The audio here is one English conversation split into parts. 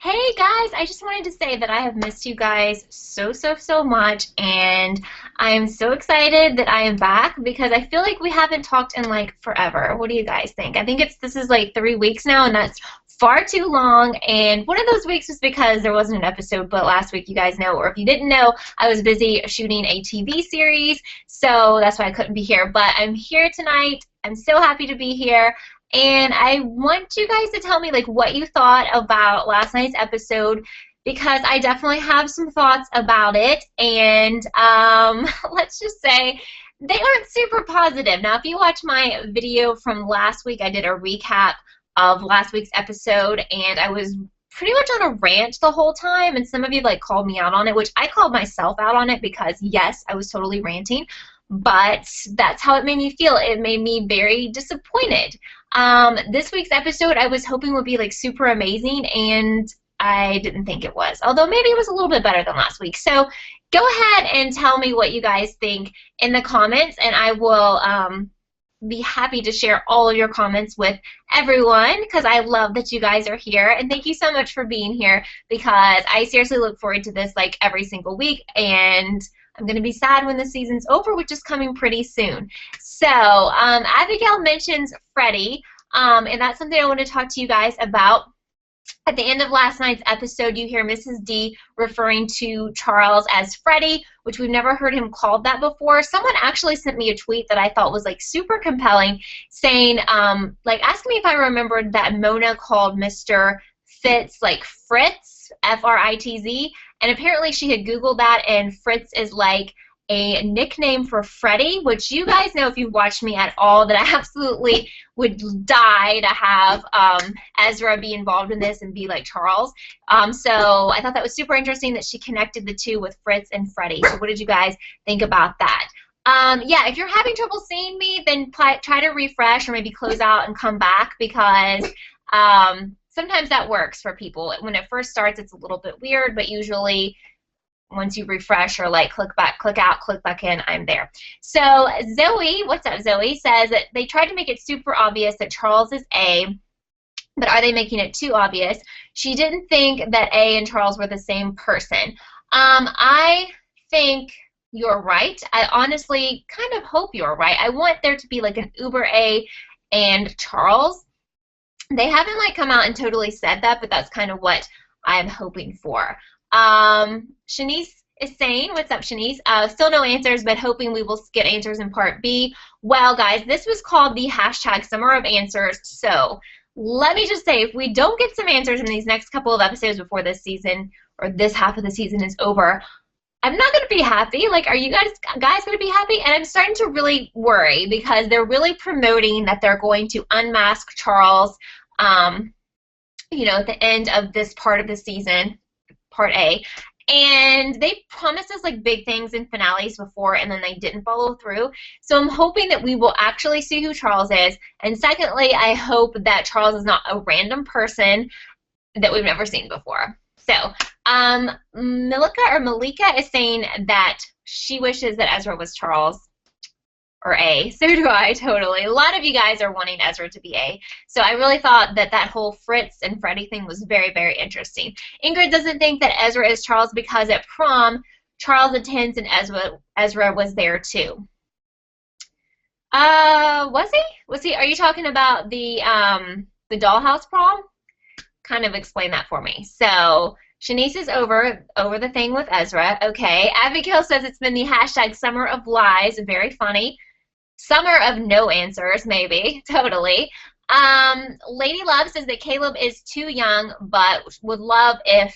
Hey guys, I just wanted to say that I have missed you guys so much, and I am so excited that I am back because I feel like we haven't talked in like forever. What do you guys think? I think this is like 3 weeks now, and that's far too long. And one of those weeks was because there wasn't an episode, but last week, you guys know, or if you didn't know, I was busy shooting a TV series, so that's why I couldn't be here. But I'm here tonight. I'm so happy to be here. And I want you guys to tell me like what you thought about last night's episode because I definitely have some thoughts about it. And let's just say they aren't super positive. Now, if you watch my video from last week, I did a recap of last week's episode, and I was pretty much on a rant the whole time, and some of you like called me out on it, which I called myself out on it because yes, I was totally ranting, but that's how it made me feel. It made me very disappointed. This week's episode I was hoping would be like super amazing, and I didn't think it was, although maybe it was a little bit better than last week. So go ahead and tell me what you guys think in the comments, and I will be happy to share all of your comments with everyone because I love that you guys are here, and thank you so much for being here because I seriously look forward to this like every single week, and I'm going to be sad when the season's over, which is coming pretty soon. So, Abigail mentions Freddie, and that's something I want to talk to you guys about. At the end of last night's episode, you hear Mrs. D referring to Charles as Freddie, which we've never heard him called that before. Someone actually sent me a tweet that I thought was like super compelling, saying, like asking me if I remembered that Mona called Mr. Fitz like Fritz, F-R-I-T-Z, and apparently she had Googled that, and Fritz is like a nickname for Freddie, which you guys know if you've watched me at all that I absolutely would die to have Ezra be involved in this and be like Charles. So I thought that was super interesting that she connected the two with Fritz and Freddie. So what did you guys think about that? Yeah, if you're having trouble seeing me, then try to refresh or maybe close out and come back because sometimes that works for people. When it first starts, it's a little bit weird, but usually once you refresh or like click back, click out, click back in, I'm there. So Zoe, what's up Zoe, says that they tried to make it super obvious that Charles is A, but are they making it too obvious? She didn't think that A and Charles were the same person. I think you're right. I honestly kind of hope you're right. I want there to be like an Uber A and Charles. They haven't like come out and totally said that, but that's kind of what I'm hoping for. Shanice is saying, what's up, Shanice? Still no answers, but hoping we will get answers in part B. Well, guys, this was called the hashtag Summer of Answers, so let me just say, if we don't get some answers in these next couple of episodes before this season, or this half of the season is over, I'm not going to be happy. Like, are you guys going to be happy? And I'm starting to really worry because they're really promoting that they're going to unmask Charles, you know, at the end of this part of the season, part A, and they promised us like big things in finales before, and then they didn't follow through. So I'm hoping that we will actually see who Charles is, and secondly, I hope that Charles is not a random person that we've never seen before. So Malika is saying that she wishes that Ezra was Charles. Or A. So do I, totally. A lot of you guys are wanting Ezra to be A. So I really thought that that whole Fritz and Freddie thing was very interesting. Ingrid doesn't think that Ezra is Charles because at prom, Charles attends and Ezra was there too. Was he? Was he? Are you talking about the dollhouse prom? Kind of explain that for me. So Shanice is over the thing with Ezra. Okay. Abigail says it's been the hashtag Summer of Lies. Very funny. Summer of no answers, maybe. Totally. Lady Love says that Caleb is too young, but would love if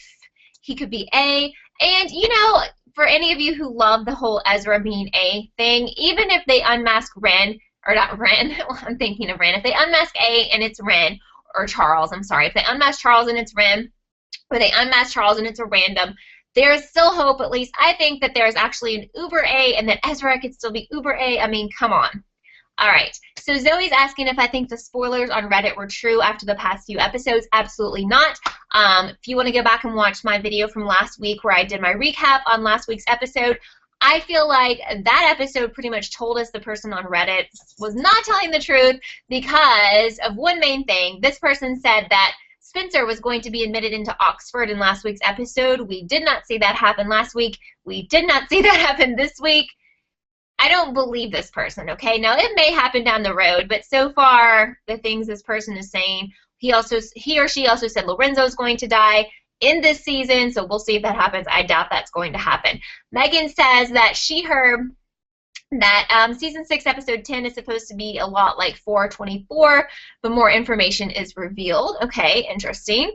he could be A. And, you know, for any of you who love the whole Ezra being A thing, even if they unmask Ren, or not Ren, I'm thinking of Ren. If they unmask A and it's Ren, or Charles, I'm sorry. If they unmask Charles and it's Ren, or they unmask Charles and it's a random, there is still hope. At least I think that there's actually an Uber A and that Ezra could still be Uber A. I mean, come on. All right. So Zoe's asking if I think the spoilers on Reddit were true after the past few episodes. Absolutely not. If you want to go back and watch my video from last week where I did my recap on last week's episode, I feel like that episode pretty much told us the person on Reddit was not telling the truth because of one main thing. This person said that Spencer was going to be admitted into Oxford in last week's episode. We did not see that happen last week. We did not see that happen this week. I don't believe this person, okay? Now, it may happen down the road, but so far, the things this person is saying, he or she also said Lorenzo is going to die in this season, so we'll see if that happens. I doubt that's going to happen. Megan says that she heard that season 6 episode 10 is supposed to be a lot like 424, but more information is revealed. Okay, interesting.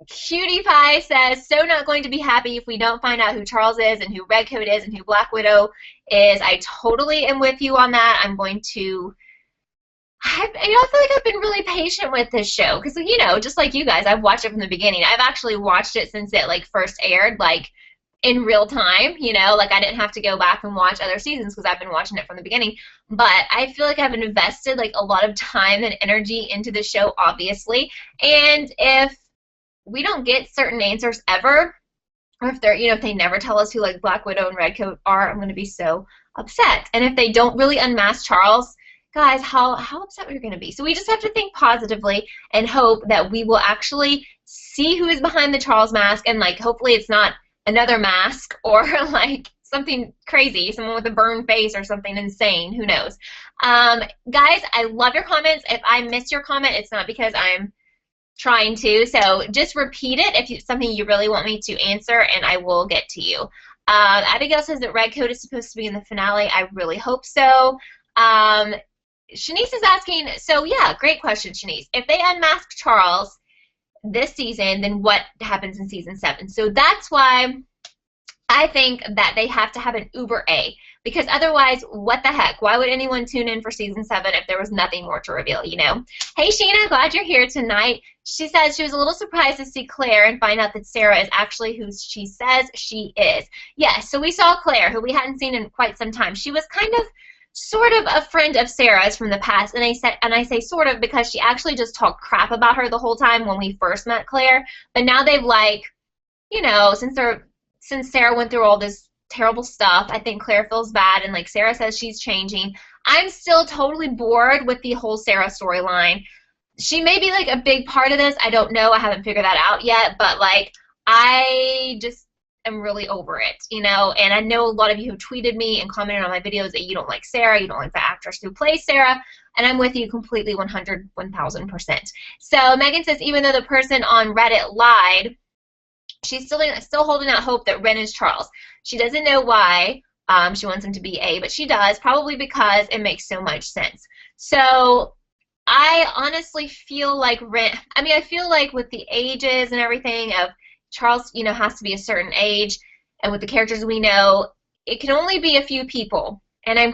Cutie Pie says, so not going to be happy if we don't find out who Charles is and who Redcoat is and who Black Widow is. I totally am with you on that. I'm going to, I feel like I've been really patient with this show because, you know, just like you guys, I've watched it from the beginning. I've actually watched it since it, like, first aired, like, in real time, you know, like I didn't have to go back and watch other seasons because I've been watching it from the beginning, but I feel like I've invested, like, a lot of time and energy into the show, obviously, and if we don't get certain answers ever, or if they're, you know, if they never tell us who, like, Black Widow and Redcoat are, I'm going to be so upset. And if they don't really unmask Charles, guys, how upset we're going to be. So we just have to think positively and hope that we will actually see who is behind the Charles mask, and, like, hopefully it's not another mask or, like, something crazy, someone with a burned face or something insane. Who knows? Guys, I love your comments. If I miss your comment, it's not because I'm trying to, so just repeat it if it's something you really want me to answer, and I will get to you. Abigail says that Redcoat is supposed to be in the finale. I really hope so. Shanice is asking, so yeah, great question, Shanice. If they unmask Charles this season, then what happens in season 7? So that's why I think that they have to have an Uber A, because otherwise, what the heck? Why would anyone tune in for season 7 if there was nothing more to reveal, you know? Hey, Sheena, glad you're here tonight. She says she was a little surprised to see Claire and find out that Sarah is actually who she says she is. Yes, so we saw Claire, who we hadn't seen in quite some time. She was kind of, sort of a friend of Sarah's from the past, and I say sort of because she actually just talked crap about her the whole time when we first met Claire, but now they've, like, you know, since Sarah went through all this terrible stuff, I think Claire feels bad, and, like, Sarah says she's changing. I'm still totally bored with the whole Sarah storyline. She may be, like, a big part of this. I don't know. I haven't figured that out yet, but, like, I just am really over it, you know, and I know a lot of you have tweeted me and commented on my videos that you don't like Sarah, you don't like the actress who plays Sarah, and I'm with you completely 1,000%. So Megan says, even though the person on Reddit lied, she's still holding out hope that Ren is Charles. She doesn't know why she wants him to be A, but she does, probably because it makes so much sense. So I honestly feel like Ren, I mean, I feel like with the ages and everything of Charles, you know, has to be a certain age, and with the characters we know, it can only be a few people, and I'm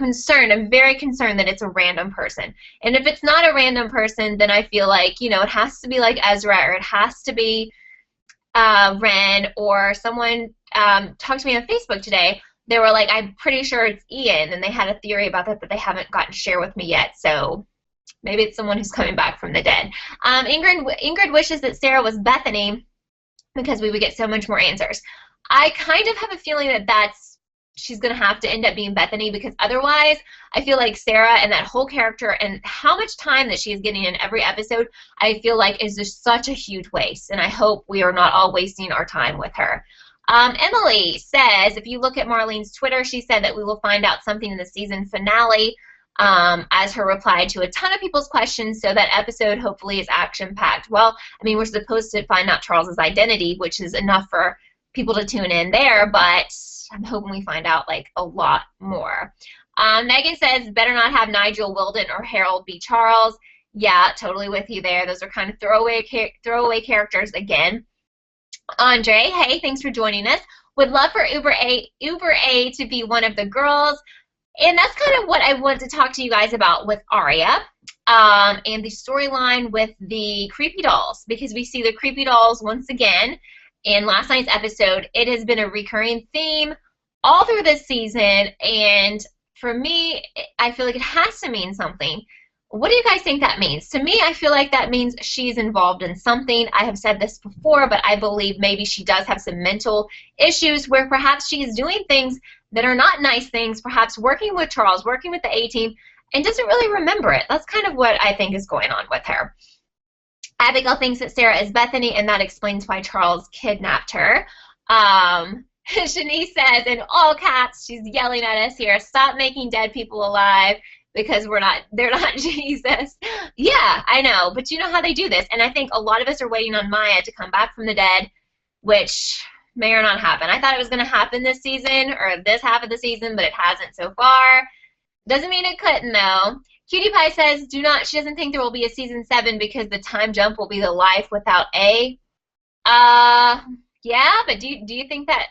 very concerned that it's a random person. And if it's not a random person, then I feel like, you know, it has to be like Ezra, or it has to be Ren, or someone talked to me on Facebook today. They were like, I'm pretty sure it's Ian, and they had a theory about that they haven't gotten to share with me yet, so maybe it's someone who's coming back from the dead. Ingrid wishes that Sarah was Bethany, because we would get so much more answers. I kind of have a feeling that she's going to have to end up being Bethany, because otherwise I feel like Sarah and that whole character and how much time that she is getting in every episode, I feel like is just such a huge waste, and I hope we are not all wasting our time with her. Emily says, if you look at Marlene's Twitter, she said that we will find out something in the season finale as her reply to a ton of people's questions, so that episode hopefully is action-packed. Well, I mean, we're supposed to find out Charles's identity, which is enough for people to tune in there, but I'm hoping we find out, like, a lot more. Megan says, better not have Nigel Wilden or Harold B. Charles. Yeah, totally with you there. Those are kind of throwaway characters again. Andre, hey, thanks for joining us. Would love for Uber A to be one of the girls. And that's kind of what I want to talk to you guys about with Aria and the storyline with the creepy dolls, because we see the creepy dolls once again in last night's episode. It has been a recurring theme all through this season, and for me, I feel like it has to mean something. What do you guys think that means? To me, I feel like that means she's involved in something. I have said this before, but I believe maybe she does have some mental issues where perhaps she is doing things that are not nice things, perhaps working with Charles, working with the A-Team, and doesn't really remember it. That's kind of what I think is going on with her. Abigail thinks that Sarah is Bethany, and that explains why Charles kidnapped her. Shanice says, in all caps, she's yelling at us here, stop making dead people alive because they're not Jesus. Yeah, I know, but you know how they do this. And I think a lot of us are waiting on Maya to come back from the dead, which may or not happen. I thought it was going to happen this season or this half of the season, but it hasn't so far. Doesn't mean it couldn't, though. Cutie Pie says, she doesn't think there will be a season 7 because the time jump will be the life without A. Yeah, but do you think that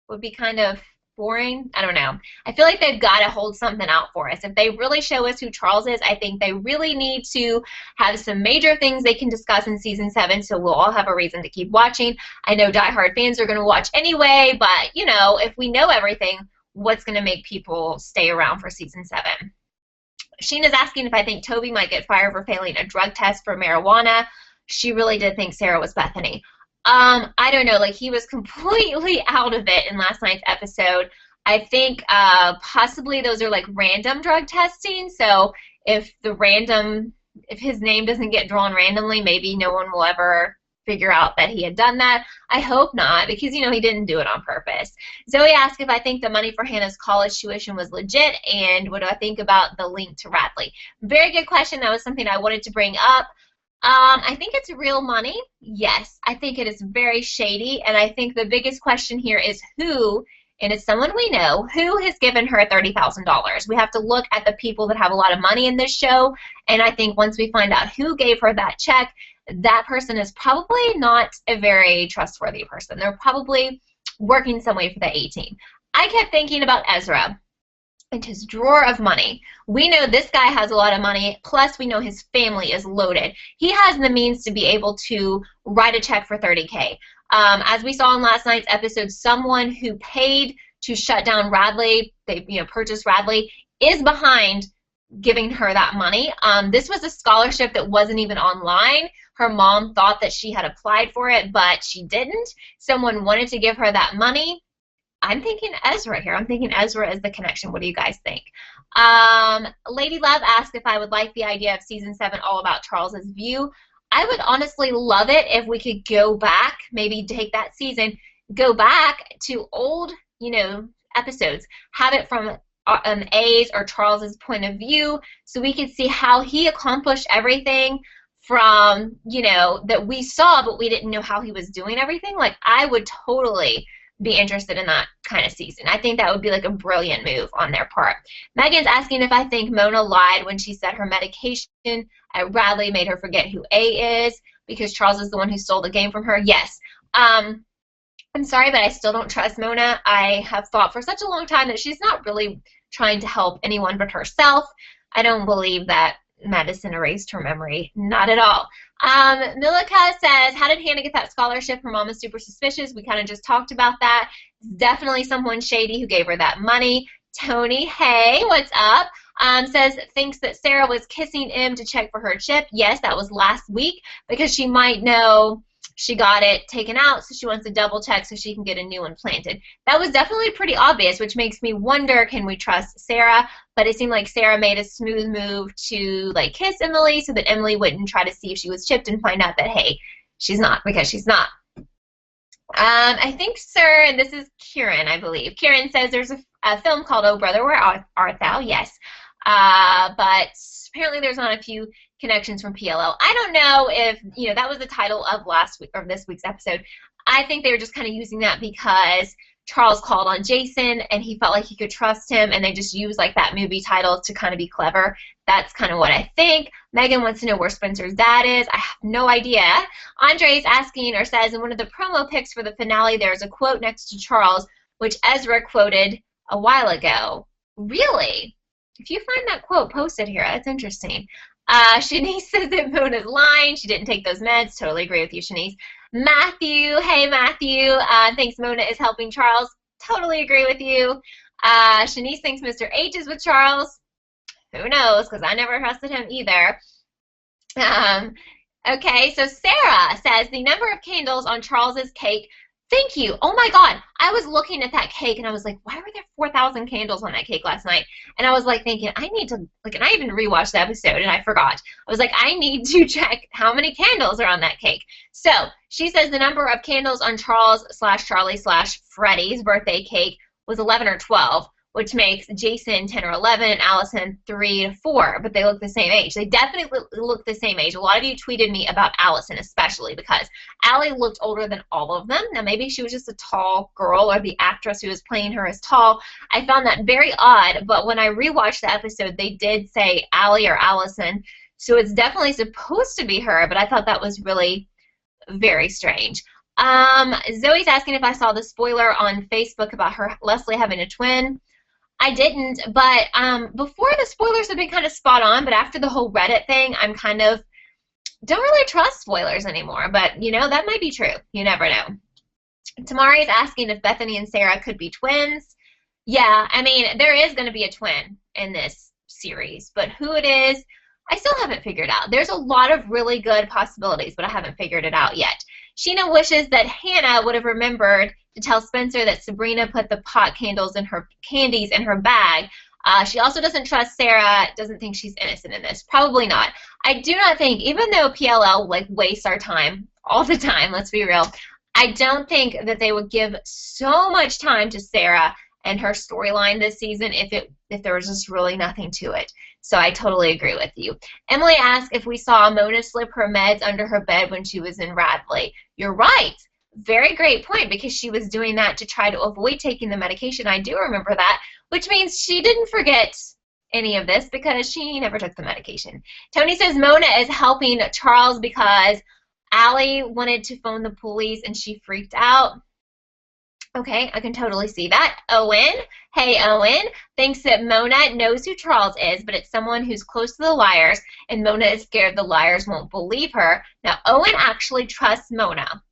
would be kind of boring? I don't know. I feel like they've got to hold something out for us. If they really show us who Charles is, I think they really need to have some major things they can discuss in season 7, so we'll all have a reason to keep watching. I know diehard fans are going to watch anyway, but, you know, if we know everything, what's going to make people stay around for season 7? Sheena's asking if I think Toby might get fired for failing a drug test for marijuana. She really did think Sarah was Bethany. I don't know. Like, he was completely out of it in last night's episode. I think possibly those are like random drug testing. So if his name doesn't get drawn randomly, maybe no one will ever figure out that he had done that. I hope not, because, you know, he didn't do it on purpose. Zoe asked if I think the money for Hannah's college tuition was legit, and what do I think about the link to Radley? Very good question. That was something I wanted to bring up. I think it's real money. Yes, I think it is very shady, and I think the biggest question here is who, and it's someone we know, who has given her $30,000. We have to look at the people that have a lot of money in this show, and I think once we find out who gave her that check, that person is probably not a very trustworthy person. They're probably working some way for the A-team. I kept thinking about Ezra and his drawer of money. We know this guy has a lot of money, plus we know his family is loaded. He has the means to be able to write a check for $30K. As we saw in last night's episode, someone who paid to shut down Radley, they purchased Radley, is behind giving her that money. This was a scholarship that wasn't even online. Her mom thought that she had applied for it, but she didn't. Someone wanted to give her that money. I'm thinking Ezra here. I'm thinking Ezra is the connection. What do you guys think? Lady Love asked if I would like the idea of season 7 all about Charles's view. I would honestly love it if we could go back, maybe take that season, go back to old, episodes, have it from A's or Charles's point of view, so we could see how he accomplished everything from, that we saw, but we didn't know how he was doing everything. Like, I would totally be interested in that kind of season. I think that would be like a brilliant move on their part. Megan's asking if I think Mona lied when she said her medication at Radley made her forget who A is because Charles is the one who stole the game from her. Yes. I'm sorry, but I still don't trust Mona. I have thought for such a long time that she's not really trying to help anyone but herself. I don't believe that medicine erased her memory. Not at all. Milika says, how did Hannah get that scholarship? Her mom is super suspicious. We kind of just talked about that. It's definitely someone shady who gave her that money. Tony, hey, what's up? Says, thinks that Sarah was kissing him to check for her chip. Yes, that was last week because she might know she got it taken out, so she wants to double check so she can get a new one planted. That was definitely pretty obvious, which makes me wonder, can we trust Sarah? But it seemed like Sarah made a smooth move to kiss Emily so that Emily wouldn't try to see if she was chipped and find out that, hey, she's not, because she's not. I think, sir, and this is Kieran, I believe. Kieran says there's a film called Oh Brother, Where Art Thou? Yes. But apparently there's not a few connections from PLL. I don't know if, that was the title of last week or this week's episode. I think they were just kind of using that because Charles called on Jason and he felt like he could trust him, and they just used that movie title to kind of be clever. That's kind of what I think. Megan wants to know where Spencer's dad is. I have no idea. Andre's asking or says in one of the promo pics for the finale there's a quote next to Charles which Ezra quoted a while ago. Really? If you find that quote, post it here. That's interesting. Shanice says that Mona's lying. She didn't take those meds. Totally agree with you, Shanice. Matthew, hey Matthew, thinks Mona is helping Charles. Totally agree with you. Shanice thinks Mr. H is with Charles. Who knows, because I never trusted him either. Okay, so Sarah says the number of candles on Charles's cake Thank you. Oh my God. I was looking at that cake and I was like, why were there 4,000 candles on that cake last night? And I was like thinking, I need to, like, and I even rewatched the episode and I forgot. I was like, I need to check how many candles are on that cake. So she says the number of candles on Charles/Charlie/Freddie's birthday cake was 11 or 12, which makes Jason 10 or 11 and Allison 3 to 4, but they look the same age. They definitely look the same age. A lot of you tweeted me about Allison especially because Allie looked older than all of them. Now, maybe she was just a tall girl or the actress who was playing her as tall. I found that very odd, but when I rewatched the episode, they did say Allie or Allison, so it's definitely supposed to be her, but I thought that was really very strange. Zoe's asking if I saw the spoiler on Facebook about Leslie having a twin. I didn't, but before the spoilers have been kind of spot on, but after the whole Reddit thing, I'm kind of don't really trust spoilers anymore, but, you know, that might be true. You never know. Tamari is asking if Bethany and Sarah could be twins. Yeah, I mean, there is going to be a twin in this series, but who it is, I still haven't figured out. There's a lot of really good possibilities, but I haven't figured it out yet. Sheena wishes that Hannah would have remembered to tell Spencer that Sabrina put the pot candies in her bag. She also doesn't trust Sarah, doesn't think she's innocent in this. Probably not. I do not think, even though PLL like wastes our time all the time, let's be real, I don't think that they would give so much time to Sarah and her storyline this season if there was just really nothing to it. So I totally agree with you. Emily asked if we saw Mona slip her meds under her bed when she was in Radley. You're right. Very great point, because she was doing that to try to avoid taking the medication. I do remember that, which means she didn't forget any of this because she never took the medication. Tony says Mona is helping Charles because Allie wanted to phone the police and she freaked out. Okay, I can totally see that. Owen, hey Owen, thinks that Mona knows who Charles is, but it's someone who's close to the liars, and Mona is scared the liars won't believe her. Now, Owen actually trusts Mona.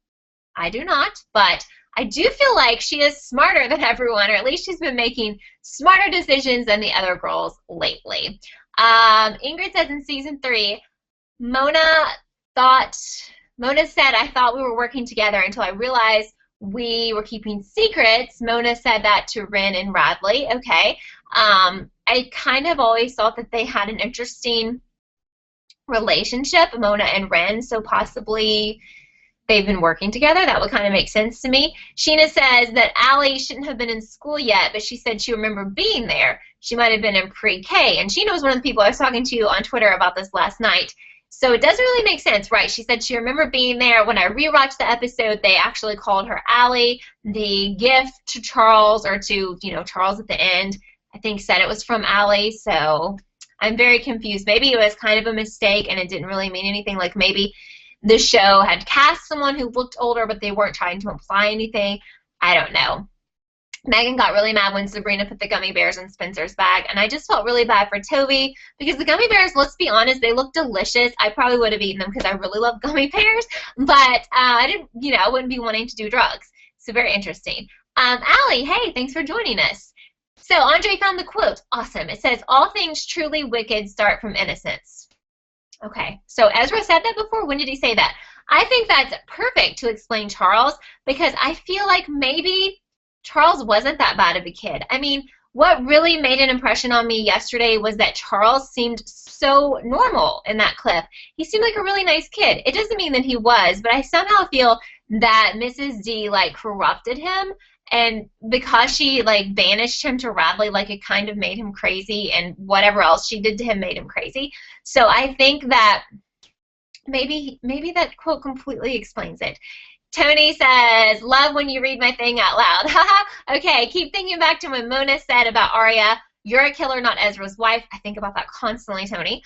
I do not, but I do feel like she is smarter than everyone, or at least she's been making smarter decisions than the other girls lately. Ingrid says in season 3, Mona said, I thought we were working together until I realized we were keeping secrets. Mona said that to Ren and Radley. Okay. I kind of always thought that they had an interesting relationship, Mona and Ren, so possibly they've been working together. That would kind of make sense to me. Sheena says that Allie shouldn't have been in school yet, but she said she remembered being there. She might have been in pre-K. And Sheena was one of the people I was talking to on Twitter about this last night. So it doesn't really make sense, right? She said she remembered being there. When I rewatched the episode, they actually called her Allie. The gift to Charles, or to, you know, Charles at the end, I think said it was from Allie. So I'm very confused. Maybe it was kind of a mistake and it didn't really mean anything. Like maybe the show had cast someone who looked older, but they weren't trying to imply anything. I don't know. Megan got really mad when Sabrina put the gummy bears in Spencer's bag, and I just felt really bad for Toby because the gummy bears, let's be honest, they look delicious. I probably would have eaten them because I really love gummy bears, but I didn't, you know, I wouldn't be wanting to do drugs. So very interesting. Allie, hey, thanks for joining us. So Andre found the quote. Awesome. It says, all things truly wicked start from innocence. Okay, so Ezra said that before. When did he say that? I think that's perfect to explain Charles, because I feel like maybe Charles wasn't that bad of a kid. I mean, what really made an impression on me yesterday was that Charles seemed so normal in that clip. He seemed like a really nice kid. It doesn't mean that he was, but I somehow feel that Mrs. D, like, corrupted him, and because she, like, banished him to Radley, like, it kind of made him crazy, and whatever else she did to him made him crazy. So I think that maybe that quote completely explains it. Tony says, love when you read my thing out loud. Okay, keep thinking back to when Mona said about Aria, you're a killer, not Ezra's wife. I think about that constantly, Tony.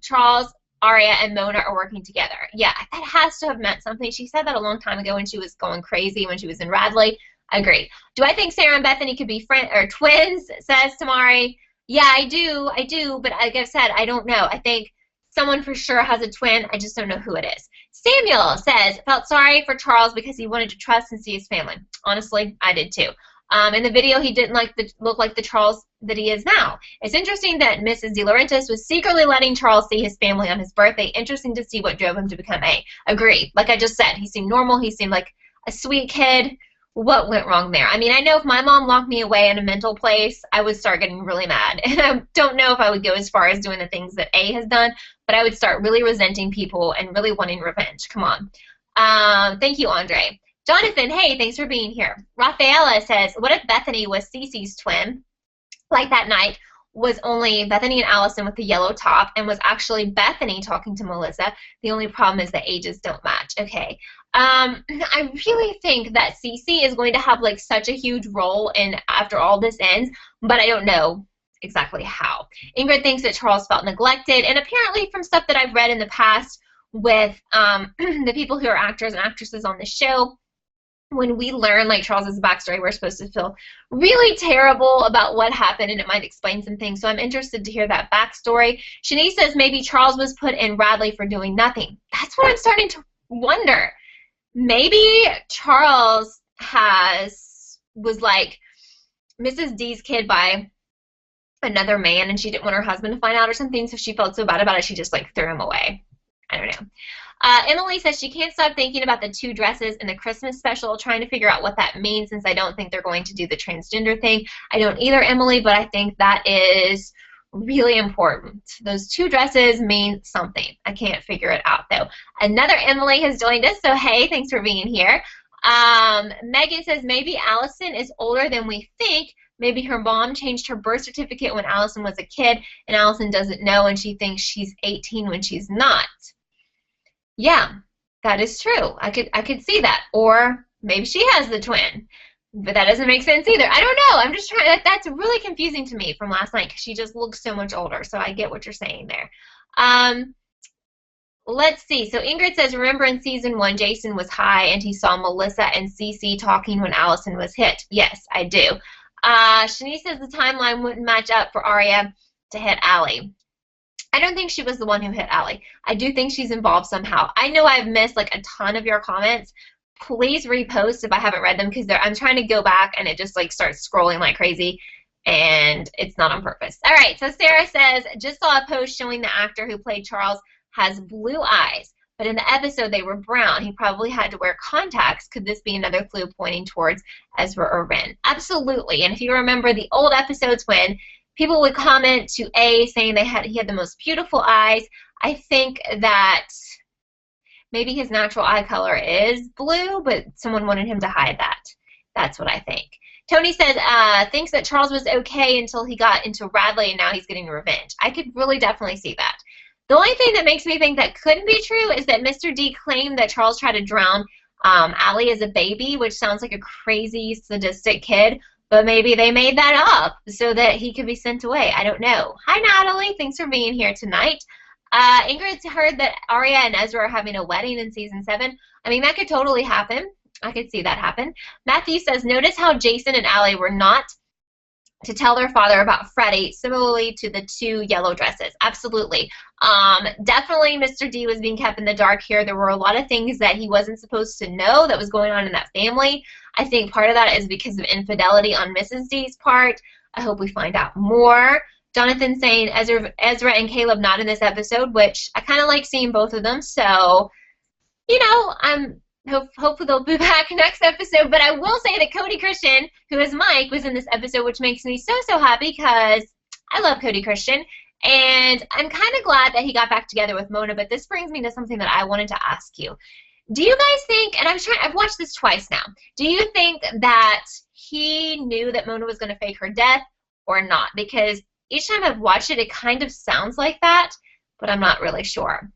Charles, Aria, and Mona are working together. Yeah, that has to have meant something. She said that a long time ago when she was going crazy, when she was in Radley. Agreed. Do I think Sarah and Bethany could be twins, says Tamari. Yeah, I do, but like I've said, I don't know. I think someone for sure has a twin. I just don't know who it is. Samuel says, felt sorry for Charles because he wanted to trust and see his family. Honestly, I did too. In the video, he didn't look like the Charles that he is now. It's interesting that Mrs. De Laurentiis was secretly letting Charles see his family on his birthday. Interesting to see what drove him to become A. Agreed. Like I just said, he seemed normal. He seemed like a sweet kid. What went wrong there? I mean, I know if my mom locked me away in a mental place, I would start getting really mad. And I don't know if I would go as far as doing the things that A has done, but I would start really resenting people and really wanting revenge. Come on. Thank you, Andre. Jonathan, hey, thanks for being here. Rafaela says, what if Bethany was Cece's twin? Like that night was only Bethany and Allison with the yellow top and was actually Bethany talking to Melissa. The only problem is the ages don't match. Okay. I really think that Cece is going to have like such a huge role in after all this ends, but I don't know exactly how. Ingrid thinks that Charles felt neglected, and apparently from stuff that I've read in the past with the people who are actors and actresses on the show, when we learn like Charles's backstory, we're supposed to feel really terrible about what happened, and it might explain some things. So I'm interested to hear that backstory. Shanice says maybe Charles was put in Radley for doing nothing. That's what I'm starting to wonder. Maybe Charles was like Mrs. D's kid by another man, and she didn't want her husband to find out or something, so she felt so bad about it, she just like threw him away. I don't know. Emily says she can't stop thinking about the 2 dresses in the Christmas special, trying to figure out what that means since I don't think they're going to do the transgender thing. I don't either, Emily, but I think that is really important. Those 2 dresses mean something. I can't figure it out, though. Another Emily has joined us, so hey, thanks for being here. Megan says maybe Allison is older than we think. Maybe her mom changed her birth certificate when Allison was a kid, and Allison doesn't know, and she thinks she's 18 when she's not. Yeah, that is true. I could see that. Or maybe she has the twin. But that doesn't make sense either. I don't know. I'm just trying. That's really confusing to me from last night because she just looks so much older. So I get what you're saying there. Let's see. So Ingrid says, remember in season 1, Jason was high and he saw Melissa and Cece talking when Allison was hit. Yes, I do. Shanice says the timeline wouldn't match up for Aria to hit Allie. I don't think she was the one who hit Allie. I do think she's involved somehow. I know I've missed like a ton of your comments. Please repost if I haven't read them because I'm trying to go back and it just like starts scrolling like crazy and it's not on purpose. All right, so Sarah says, just saw a post showing the actor who played Charles has blue eyes, but in the episode they were brown. He probably had to wear contacts. Could this be another clue pointing towards Ezra or Ren? Absolutely. And if you remember the old episodes when people would comment to A saying he had the most beautiful eyes, I think that maybe his natural eye color is blue, but someone wanted him to hide that. That's what I think. Tony says, thinks that Charles was okay until he got into Radley and now he's getting revenge. I could really definitely see that. The only thing that makes me think that couldn't be true is that Mr. D claimed that Charles tried to drown Allie as a baby, which sounds like a crazy, sadistic kid, but maybe they made that up so that he could be sent away. I don't know. Hi, Natalie. Thanks for being here tonight. Ingrid's heard that Aria and Ezra are having a wedding in season 7. I mean, that could totally happen. I could see that happen. Matthew says, notice how Jason and Allie were not to tell their father about Freddie, similarly to the 2 yellow dresses. Absolutely. Definitely Mr. D was being kept in the dark here. There were a lot of things that he wasn't supposed to know that was going on in that family. I think part of that is because of infidelity on Mrs. D's part. I hope we find out more. Jonathan saying Ezra and Caleb not in this episode, which I kind of like seeing both of them. So, you know, hopefully they'll be back next episode. But I will say that Cody Christian, who is Mike, was in this episode, which makes me so happy because I love Cody Christian. And I'm kind of glad that he got back together with Mona. But this brings me to something that I wanted to ask you. Do you guys think, and I've watched this twice now, do you think that he knew that Mona was going to fake her death or not? Because each time I've watched it, it kind of sounds like that, but I'm not really sure.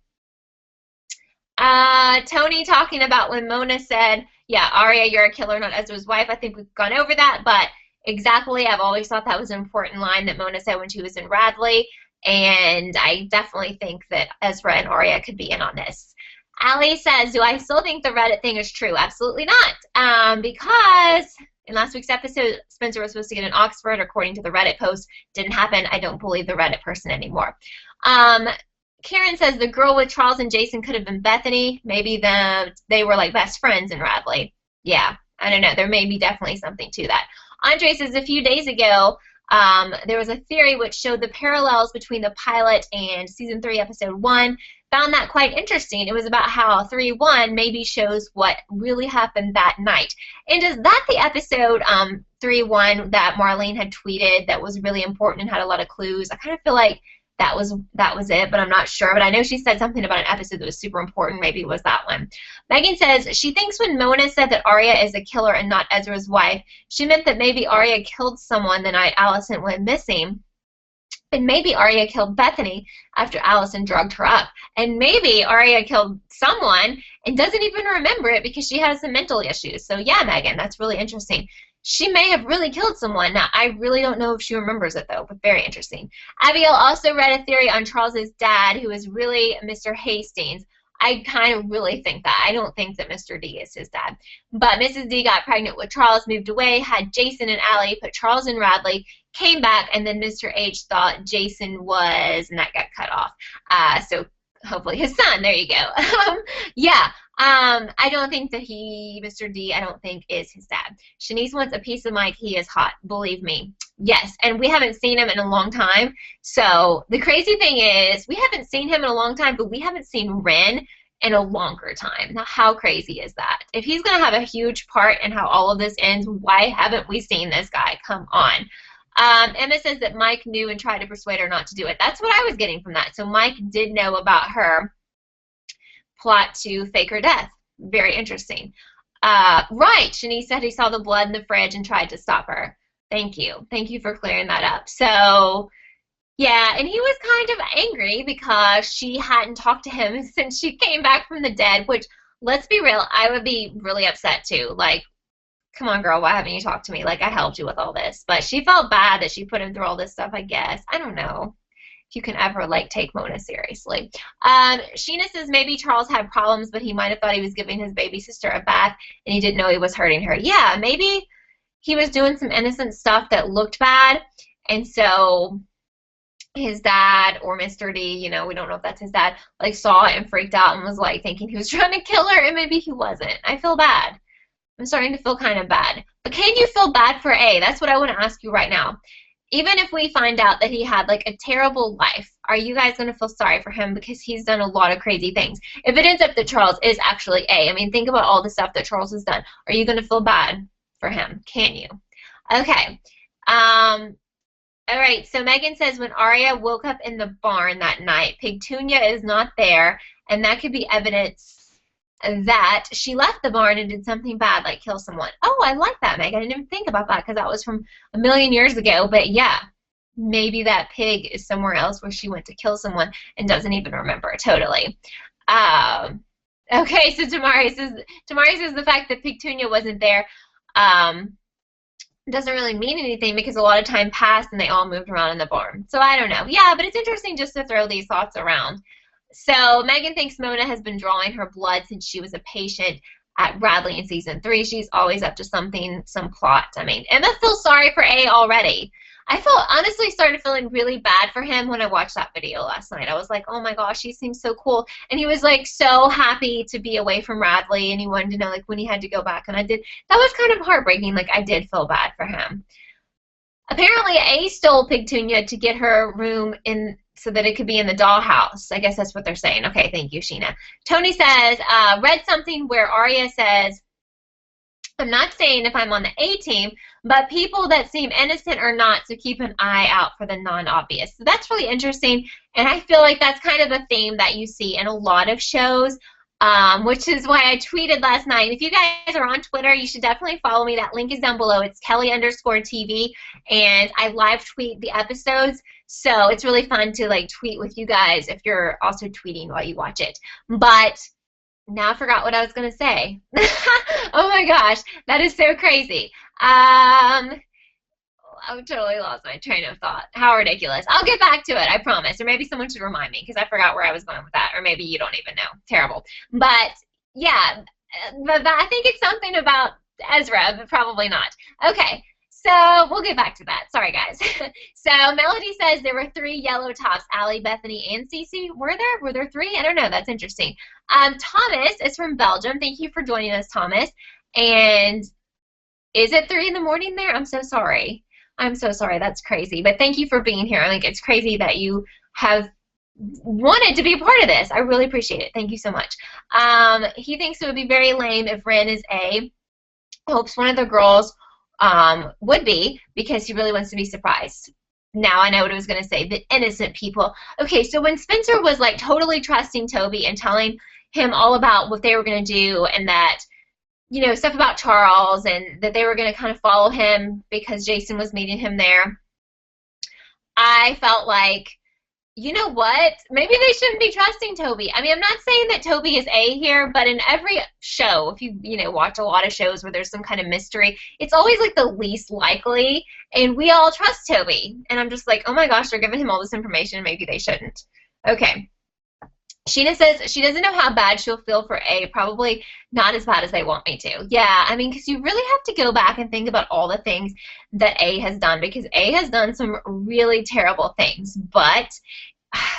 Tony talking about when Mona said, yeah, Aria, you're a killer, not Ezra's wife. I think we've gone over that, but exactly, I've always thought that was an important line that Mona said when she was in Radley, and I definitely think that Ezra and Aria could be in on this. Allie says, do I still think the Reddit thing is true? Absolutely not, because in last week's episode, Spencer was supposed to get in Oxford, according to the Reddit post. Didn't happen. I don't believe the Reddit person anymore. Karen says the girl with Charles and Jason could have been Bethany. Maybe they were like best friends in Radley. Yeah, I don't know. There may be definitely something to that. Andre says a few days ago, there was a theory which showed the parallels between the pilot and season 3, episode 1, found that quite interesting. It was about how 3-1 maybe shows what really happened that night. And is that the episode 3-1 that Marlene had tweeted that was really important and had a lot of clues? I kind of feel like that was it, but I'm not sure. But I know she said something about an episode that was super important. Maybe it was that one. Megan says, she thinks when Mona said that Aria is a killer and not Ezra's wife, she meant that maybe Aria killed someone the night Allison went missing. And maybe Aria killed Bethany after Allison drugged her up. And maybe Aria killed someone and doesn't even remember it because she has some mental issues. So yeah, Megan, that's really interesting. She may have really killed someone. Now, I really don't know if she remembers it, though, but very interesting. Abigail also read a theory on Charles's dad, who is really Mr. Hastings. I kind of really think that. I don't think that Mr. D is his dad. But Mrs. D got pregnant with Charles, moved away, had Jason and Allie, put Charles and Radley, came back, and then Mr. H thought Jason was, and that got cut off. So hopefully his son. There you go. Yeah. I don't think that Mr. D, I don't think is his dad. Shanice wants a piece of Mike. He is hot. Believe me. Yes. And we haven't seen him in a long time. So the crazy thing is we haven't seen him in a long time, but we haven't seen Ren in a longer time. Now, how crazy is that? If he's going to have a huge part in how all of this ends, why haven't we seen this guy? Come on. Emma says that Mike knew and tried to persuade her not to do it. That's what I was getting from that. So Mike did know about her plot to fake her death. Very interesting. Right. Shanice said he saw the blood in the fridge and tried to stop her. Thank you. Thank you for clearing that up. So, yeah, and he was kind of angry because she hadn't talked to him since she came back from the dead, which, let's be real, I would be really upset too. Like, come on, girl, why haven't you talked to me? Like, I helped you with all this. But she felt bad that she put him through all this stuff, I guess. I don't know if you can ever, like, take Mona seriously. Sheena says maybe Charles had problems, but he might have thought he was giving his baby sister a bath, and he didn't know he was hurting her. Yeah, maybe he was doing some innocent stuff that looked bad, and so his dad or Mr. D, you know, we don't know if that's his dad, like, saw it and freaked out and was, like, thinking he was trying to kill her, and maybe he wasn't. I feel bad. I'm starting to feel kind of bad. But can you feel bad for A? That's what I want to ask you right now. Even if we find out that he had, like, a terrible life, are you guys going to feel sorry for him because he's done a lot of crazy things? If it ends up that Charles is actually A, I mean, think about all the stuff that Charles has done. Are you going to feel bad for him? Can you? Okay. All right, so Megan says when Aria woke up in the barn that night, Pigtunia is not there, and that could be evidence that she left the barn and did something bad, like kill someone. Oh, I like that, Meg. I didn't even think about that because that was from a million years ago. But yeah, maybe that pig is somewhere else where she went to kill someone and doesn't even remember. Totally. Okay, so Tamari says the fact that Pigtunia wasn't there doesn't really mean anything because a lot of time passed and they all moved around in the barn. So I don't know. Yeah, but it's interesting just to throw these thoughts around. So Megan thinks Mona has been drawing her blood since she was a patient at Radley in season 3. She's always up to something, some plot. I mean, Emma feels sorry for A already. I honestly started feeling really bad for him when I watched that video last night. I was like, oh my gosh, he seems so cool. And he was like so happy to be away from Radley and he wanted to know like when he had to go back. And that was kind of heartbreaking. Like I did feel bad for him. Apparently A stole Pigtunia to get her room in so that it could be in the dollhouse. I guess that's what they're saying. Okay, thank you, Sheena. Tony says, read something where Aria says, I'm not saying if I'm on the A team, but people that seem innocent or not, so keep an eye out for the non-obvious. So that's really interesting, and I feel like that's kind of a theme that you see in a lot of shows, which is why I tweeted last night. If you guys are on Twitter, you should definitely follow me. That link is down below. It's Kelly_TV, and I live tweet the episodes, so it's really fun to like tweet with you guys if you're also tweeting while you watch it. But now I forgot what I was going to say. Oh my gosh, that is so crazy. I totally lost my train of thought. How ridiculous. I'll get back to it, I promise. Or maybe someone should remind me because I forgot where I was going with that. Or maybe you don't even know. Terrible. But, yeah, but I think it's something about Ezra, but probably not. Okay, so we'll get back to that. Sorry, guys. So Melody says there were 3 yellow tops, Allie, Bethany, and Cece. Were there? Were there 3? I don't know. That's interesting. Thomas is from Belgium. Thank you for joining us, Thomas. And is it 3 in the morning there? I'm so sorry. I'm so sorry. That's crazy. But thank you for being here. I think it's crazy that you have wanted to be a part of this. I really appreciate it. Thank you so much. He thinks it would be very lame if Ren is A. Hopes one of the girls would be, because he really wants to be surprised. Now I know what I was going to say. The innocent people. Okay, so when Spencer was like totally trusting Toby and telling him all about what they were going to do, and that, you know, stuff about Charles, and that they were going to kind of follow him because Jason was meeting him there, I felt like, you know what? Maybe they shouldn't be trusting Toby. I mean, I'm not saying that Toby is A here, but in every show, if you know, watch a lot of shows where there's some kind of mystery, it's always like the least likely, and we all trust Toby. And I'm just like, oh my gosh, they're giving him all this information, and maybe they shouldn't. Okay. Sheena says she doesn't know how bad she'll feel for A. Probably not as bad as they want me to. Yeah, I mean, because you really have to go back and think about all the things that A has done, because A has done some really terrible things. But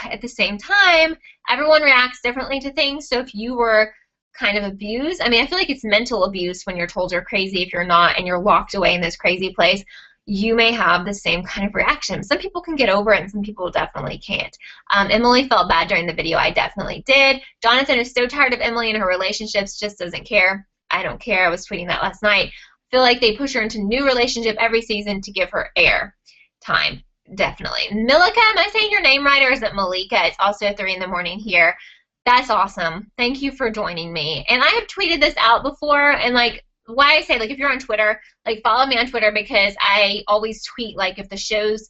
at the same time, everyone reacts differently to things. So if you were kind of abused, I mean, I feel like it's mental abuse when you're told you're crazy. If you're not and you're locked away in this crazy place, you may have the same kind of reaction. Some people can get over it, and some people definitely can't. Emily felt bad during the video. I definitely did. Jonathan is so tired of Emily and her relationships, just doesn't care. I don't care. I was tweeting that last night. I feel like they push her into a new relationship every season to give her air time. Definitely. Milika, am I saying your name right, or is it Malika? It's also 3 in the morning here. That's awesome. Thank you for joining me. And I have tweeted this out before, and like, why I say, like, if you're on Twitter, like, follow me on Twitter, because I always tweet, like, if the show's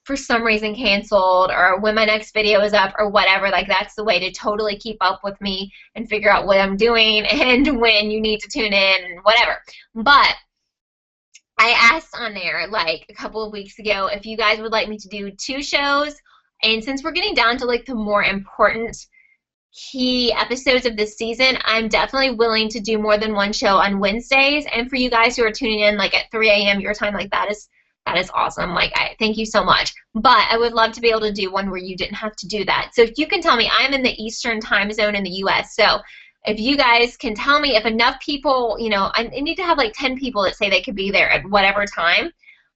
for some reason canceled, or when my next video is up, or whatever. Like, that's the way to totally keep up with me and figure out what I'm doing and when you need to tune in and whatever. But I asked on there, like, a couple of weeks ago if you guys would like me to do 2 shows, and since we're getting down to, like, the more important key episodes of this season, I'm definitely willing to do more than 1 show on Wednesdays. And for you guys who are tuning in like at 3 a.m. your time, like, that is awesome. Like, I thank you so much. But I would love to be able to do one where you didn't have to do that. So if you can tell me, I'm in the Eastern time zone in the U.S., so if you guys can tell me if enough people, you know, I need to have like 10 people that say they could be there at whatever time,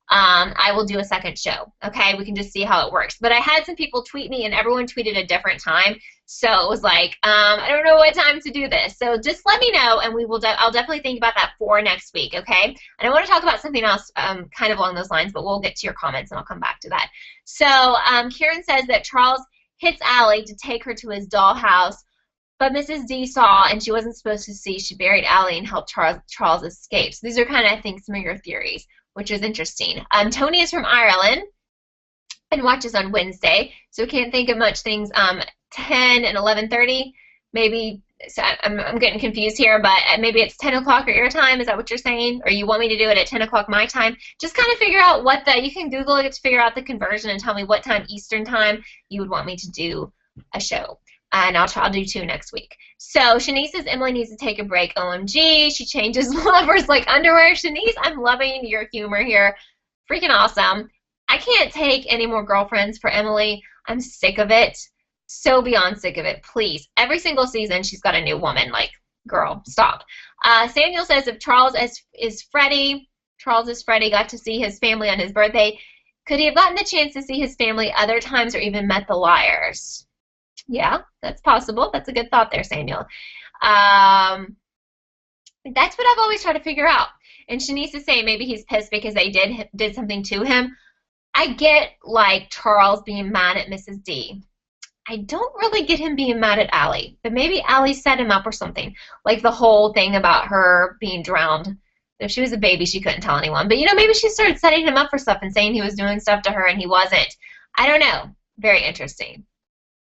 I will do a second show. Okay, we can just see how it works. But I had some people tweet me, and everyone tweeted a different time, so it was like, I don't know what time to do this. So just let me know, and we will. I'll definitely think about that for next week. Okay, and I want to talk about something else, kind of along those lines, but we'll get to your comments, and I'll come back to that. So Kieran says that Charles hits Allie to take her to his dollhouse, but Mrs. D saw, and she wasn't supposed to see. She buried Allie and helped Charles escape. So these are kind of, I think, some of your theories, which is interesting. Tony is from Ireland and watches on Wednesday, so can't think of much things. 10 and 11:30, maybe. So I'm getting confused here, but maybe it's 10 o'clock or your time. Is that what you're saying? Or you want me to do it at 10 o'clock my time? Just kind of figure out what you can Google it to figure out the conversion and tell me what time Eastern time you would want me to do a show. And I'll do 2 next week. So Shanice says Emily needs to take a break. OMG, she changes lovers like underwear. Shanice, I'm loving your humor here. Freaking awesome. I can't take any more girlfriends for Emily. I'm sick of it. So beyond sick of it. Please. Every single season she's got a new woman. Like, girl, stop. Samuel says if Charles is Freddie, got to see his family on his birthday, could he have gotten the chance to see his family other times or even met the liars? Yeah, that's possible. That's a good thought there, Samuel. That's what I've always tried to figure out. And Shanice is saying maybe he's pissed because they did something to him. I get, like, Charles being mad at Mrs. D. I don't really get him being mad at Allie, but maybe Allie set him up or something. Like the whole thing about her being drowned. If she was a baby, she couldn't tell anyone. But, you know, maybe she started setting him up for stuff and saying he was doing stuff to her and he wasn't. I don't know. Very interesting.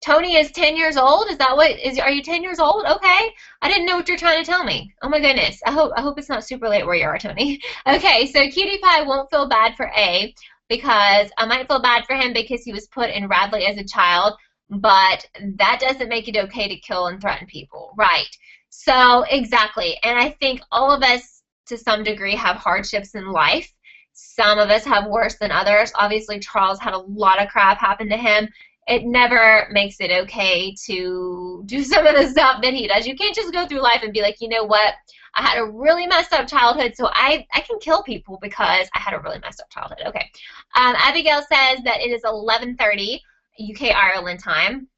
Tony is 10 years old? Is that what are you 10 years old? Okay. I didn't know what you're trying to tell me. Oh my goodness. I hope it's not super late where you are, Tony. Okay, so Cutie Pie won't feel bad for A because I might feel bad for him because he was put in Radley as a child, but that doesn't make it okay to kill and threaten people. Right. So exactly. And I think all of us to some degree have hardships in life. Some of us have worse than others. Obviously, Charles had a lot of crap happen to him. It never makes it okay to do some of the stuff that he does. You can't just go through life and be like, you know what, I had a really messed up childhood, so I can kill people because I had a really messed up childhood. Okay. Abigail says that it is 11:30, UK Ireland time.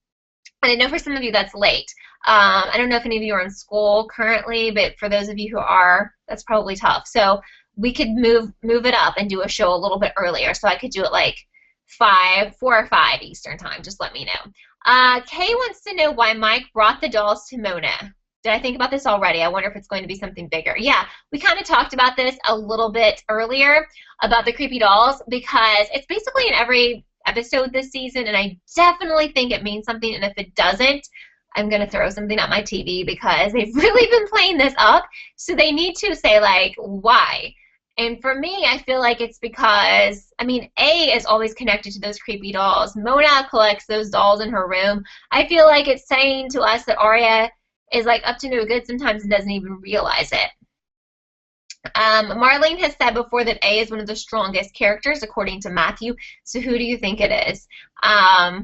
And I know for some of you that's late. I don't know if any of you are in school currently, but for those of you who are, that's probably tough. So we could move it up and do a show a little bit earlier. So I could do it like 4 or 5 Eastern time. Just let me know. Kay wants to know why Mike brought the dolls to Mona. Did I think about this already? I wonder if it's going to be something bigger. Yeah, we kind of talked about this a little bit earlier about the creepy dolls because it's basically in every episode this season, and I definitely think it means something, and if it doesn't, I'm going to throw something at my TV because they've really been playing this up, so they need to say, like, why? And for me, I feel like it's because, I mean, A is always connected to those creepy dolls. Mona collects those dolls in her room. I feel like it's saying to us that Aria is, like, up to no good sometimes and doesn't even realize it. Marlene has said before that A is one of the strongest characters, according to Matthew. So who do you think it is? I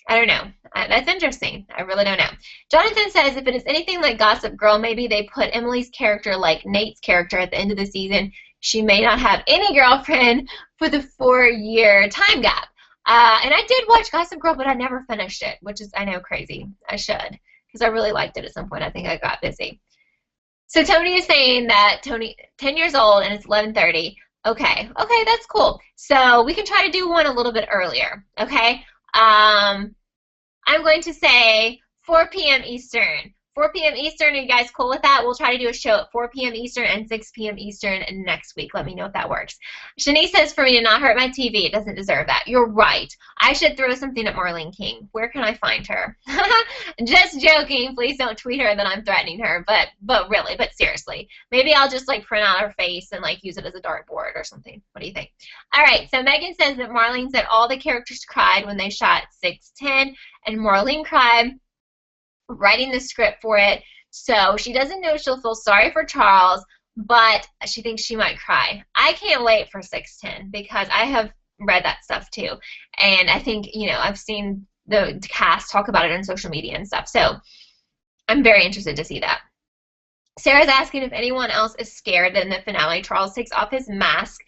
don't know. That's interesting. I really don't know. Jonathan says if it is anything like Gossip Girl, maybe they put Emily's character like Nate's character at the end of the season. She may not have any girlfriend for the 4-year time gap. And I did watch Gossip Girl, but I never finished it, which is, I know, crazy. I should, because I really liked it at some point. I think I got busy. So Tony is saying that Tony, 10 years old, and it's 11:30. Okay, that's cool. So we can try to do one a little bit earlier, okay? I'm going to say 4 p.m. Eastern. 4 p.m. Eastern, are you guys cool with that? We'll try to do a show at 4 p.m. Eastern and 6 p.m. Eastern next week. Let me know if that works. Shanice says for me to not hurt my TV. It doesn't deserve that. You're right. I should throw something at Marlene King. Where can I find her? Just joking. Please don't tweet her that I'm threatening her. But really, but seriously. Maybe I'll just like print out her face and like use it as a dartboard or something. What do you think? All right. So Megan says that Marlene said all the characters cried when they shot 610 and Marlene cried writing the script for it. So she doesn't know she'll feel sorry for Charles, but she thinks she might cry. I can't wait for 610 because I have read that stuff too. And I think, you know, I've seen the cast talk about it on social media and stuff. So I'm very interested to see that. Sarah's asking if anyone else is scared that in the finale Charles takes off his mask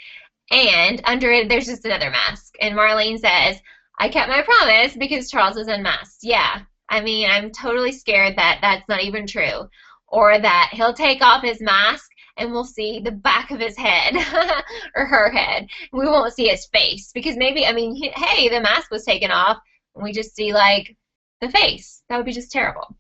and under it there's just another mask. And Marlene says, I kept my promise because Charles is unmasked. Yeah. I mean, I'm totally scared that that's not even true. Or that he'll take off his mask and we'll see the back of his head or her head. We won't see his face because maybe, I mean, hey, the mask was taken off and we just see, like, the face. That would be just terrible.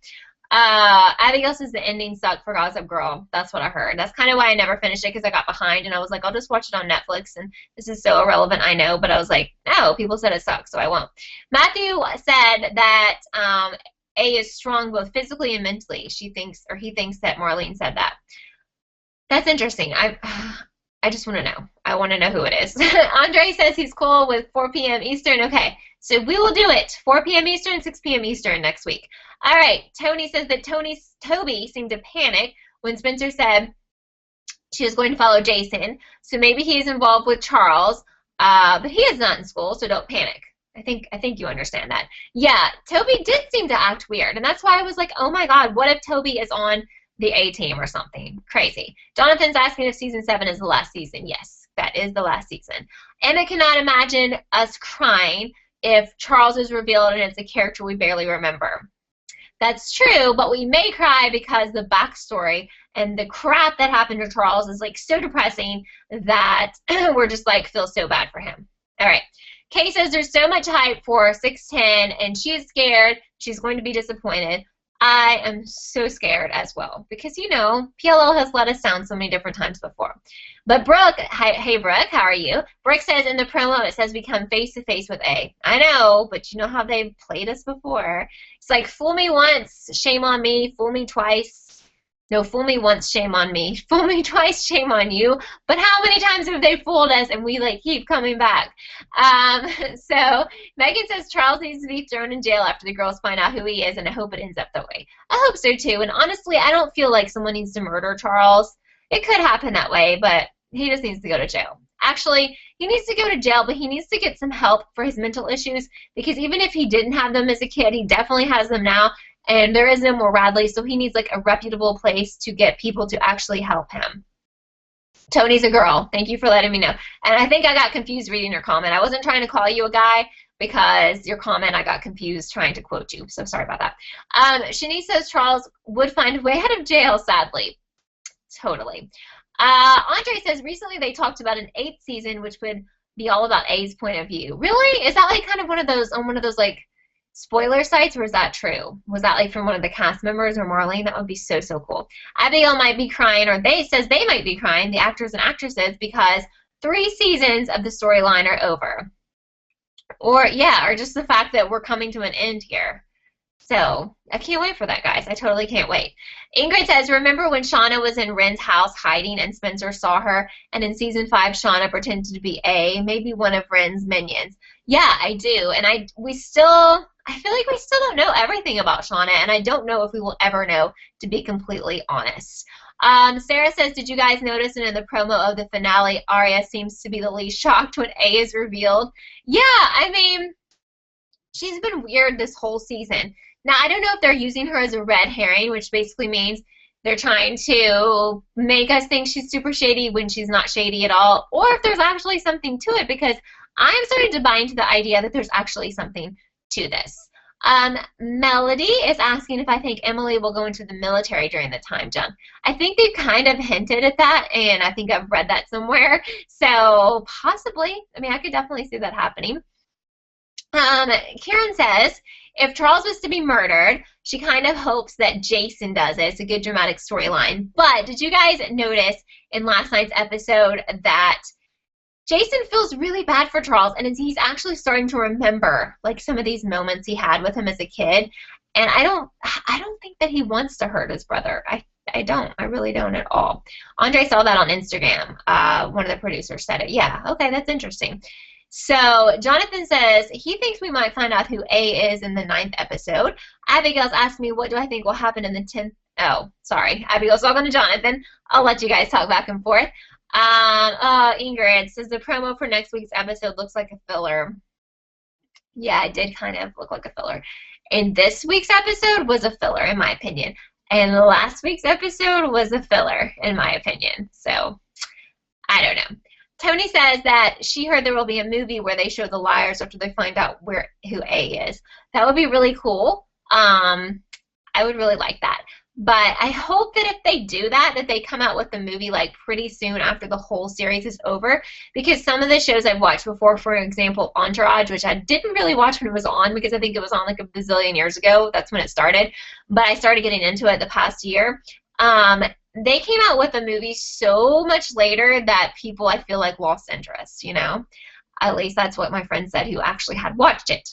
Abigail says the ending sucked for Gossip Girl. That's what I heard. That's kind of why I never finished it because I got behind and I was like, I'll just watch it on Netflix. And this is so irrelevant, I know. But I was like, no, people said it sucks, so I won't. Matthew said that A is strong both physically and mentally. He thinks that Marlene said that. That's interesting. I just want to know. I want to know who it is. Andre says he's cool with 4 p.m. Eastern. Okay, so we will do it. 4 p.m. Eastern, 6 p.m. Eastern next week. All right, Tony says that Toby seemed to panic when Spencer said she was going to follow Jason. So maybe he's involved with Charles, but he is not in school, so don't panic. I think you understand that. Yeah, Toby did seem to act weird, and that's why I was like, oh my God, what if Toby is on the A-team or something? Crazy. Jonathan's asking if season 7 is the last season. Yes, that is the last season. And I cannot imagine us crying if Charles is revealed and it's a character we barely remember. That's true, but we may cry because the backstory and the crap that happened to Charles is like so depressing that we're just like feel so bad for him. All right. Kay says there's so much hype for 610 and she is scared. She's going to be disappointed. I am so scared as well because, you know, PLL has let us down so many different times before. But Brooke, hey Brooke, how are you? Brooke says in the promo it says become face-to-face with A. I know, but you know how they've played us before. It's like fool me once, shame on me, fool me twice. No, fool me once, shame on me. Fool me twice, shame on you. But how many times have they fooled us and we like keep coming back? So Megan says Charles needs to be thrown in jail after the girls find out who he is, and I hope it ends up that way. I hope so too. And honestly, I don't feel like someone needs to murder Charles. It could happen that way, but he just needs to go to jail. Actually, he needs to go to jail, but he needs to get some help for his mental issues because even if he didn't have them as a kid, he definitely has them now. And there is no more Radley, so he needs like a reputable place to get people to actually help him. Tony's a girl. Thank you for letting me know. And I think I got confused reading your comment. I wasn't trying to call you a guy, because your comment, I got confused trying to quote you, so sorry about that. Shanice says Charles would find a way out of jail, sadly. Totally. Andre says recently they talked about an 8th season, which would be all about A's point of view. Really? Is that like kind of one of those on one of those like spoiler sites, or is that true? Was that like from one of the cast members or Marlene? That would be so, so cool. Abigail might be crying, or they says they might be crying, the actors and actresses, because 3 seasons of the storyline are over. Or, yeah, or just the fact that we're coming to an end here. So, I can't wait for that, guys. I totally can't wait. Ingrid says, remember when Shauna was in Ren's house hiding and Spencer saw her, and in season 5, Shauna pretended to be A, maybe one of Ren's minions? Yeah, I do. And I feel like we still don't know everything about Shauna, and I don't know if we will ever know, to be completely honest. Sarah says, did you guys notice that in the promo of the finale, Aria seems to be the least shocked when A is revealed? Yeah, I mean, she's been weird this whole season. Now, I don't know if they're using her as a red herring, which basically means they're trying to make us think she's super shady when she's not shady at all, or if there's actually something to it, because I'm starting to buy into the idea that there's actually something to this. Melody is asking if I think Emily will go into the military during the time jump. I think they've kind of hinted at that, and I think I've read that somewhere, so possibly. I mean, I could definitely see that happening. Karen says, if Charles was to be murdered, she kind of hopes that Jason does it. It's a good dramatic storyline. But did you guys notice in last night's episode that Jason feels really bad for Charles, and he's actually starting to remember like some of these moments he had with him as a kid. And I don't think that he wants to hurt his brother. I don't. I really don't at all. Andre saw that on Instagram. One of the producers said it. Yeah, okay, that's interesting. So Jonathan says he thinks we might find out who A is in the 9th episode. Abigail's asked me, what do I think will happen in the 10th? Oh, sorry. Abigail's talking to Jonathan. I'll let you guys talk back and forth. Ingrid says the promo for next week's episode looks like a filler. Yeah, it did kind of look like a filler. And this week's episode was a filler, in my opinion. And last week's episode was a filler, in my opinion. So, I don't know. Tony says that she heard there will be a movie where they show the liars after they find out who A is. That would be really cool. I would really like that. But I hope that if they do that they come out with the movie like pretty soon after the whole series is over. Because some of the shows I've watched before, for example, Entourage, which I didn't really watch when it was on because I think it was on like a bazillion years ago. That's when it started. But I started getting into it the past year. They came out with a movie so much later that people, I feel like, lost interest, you know? At least that's what my friend said who actually had watched it.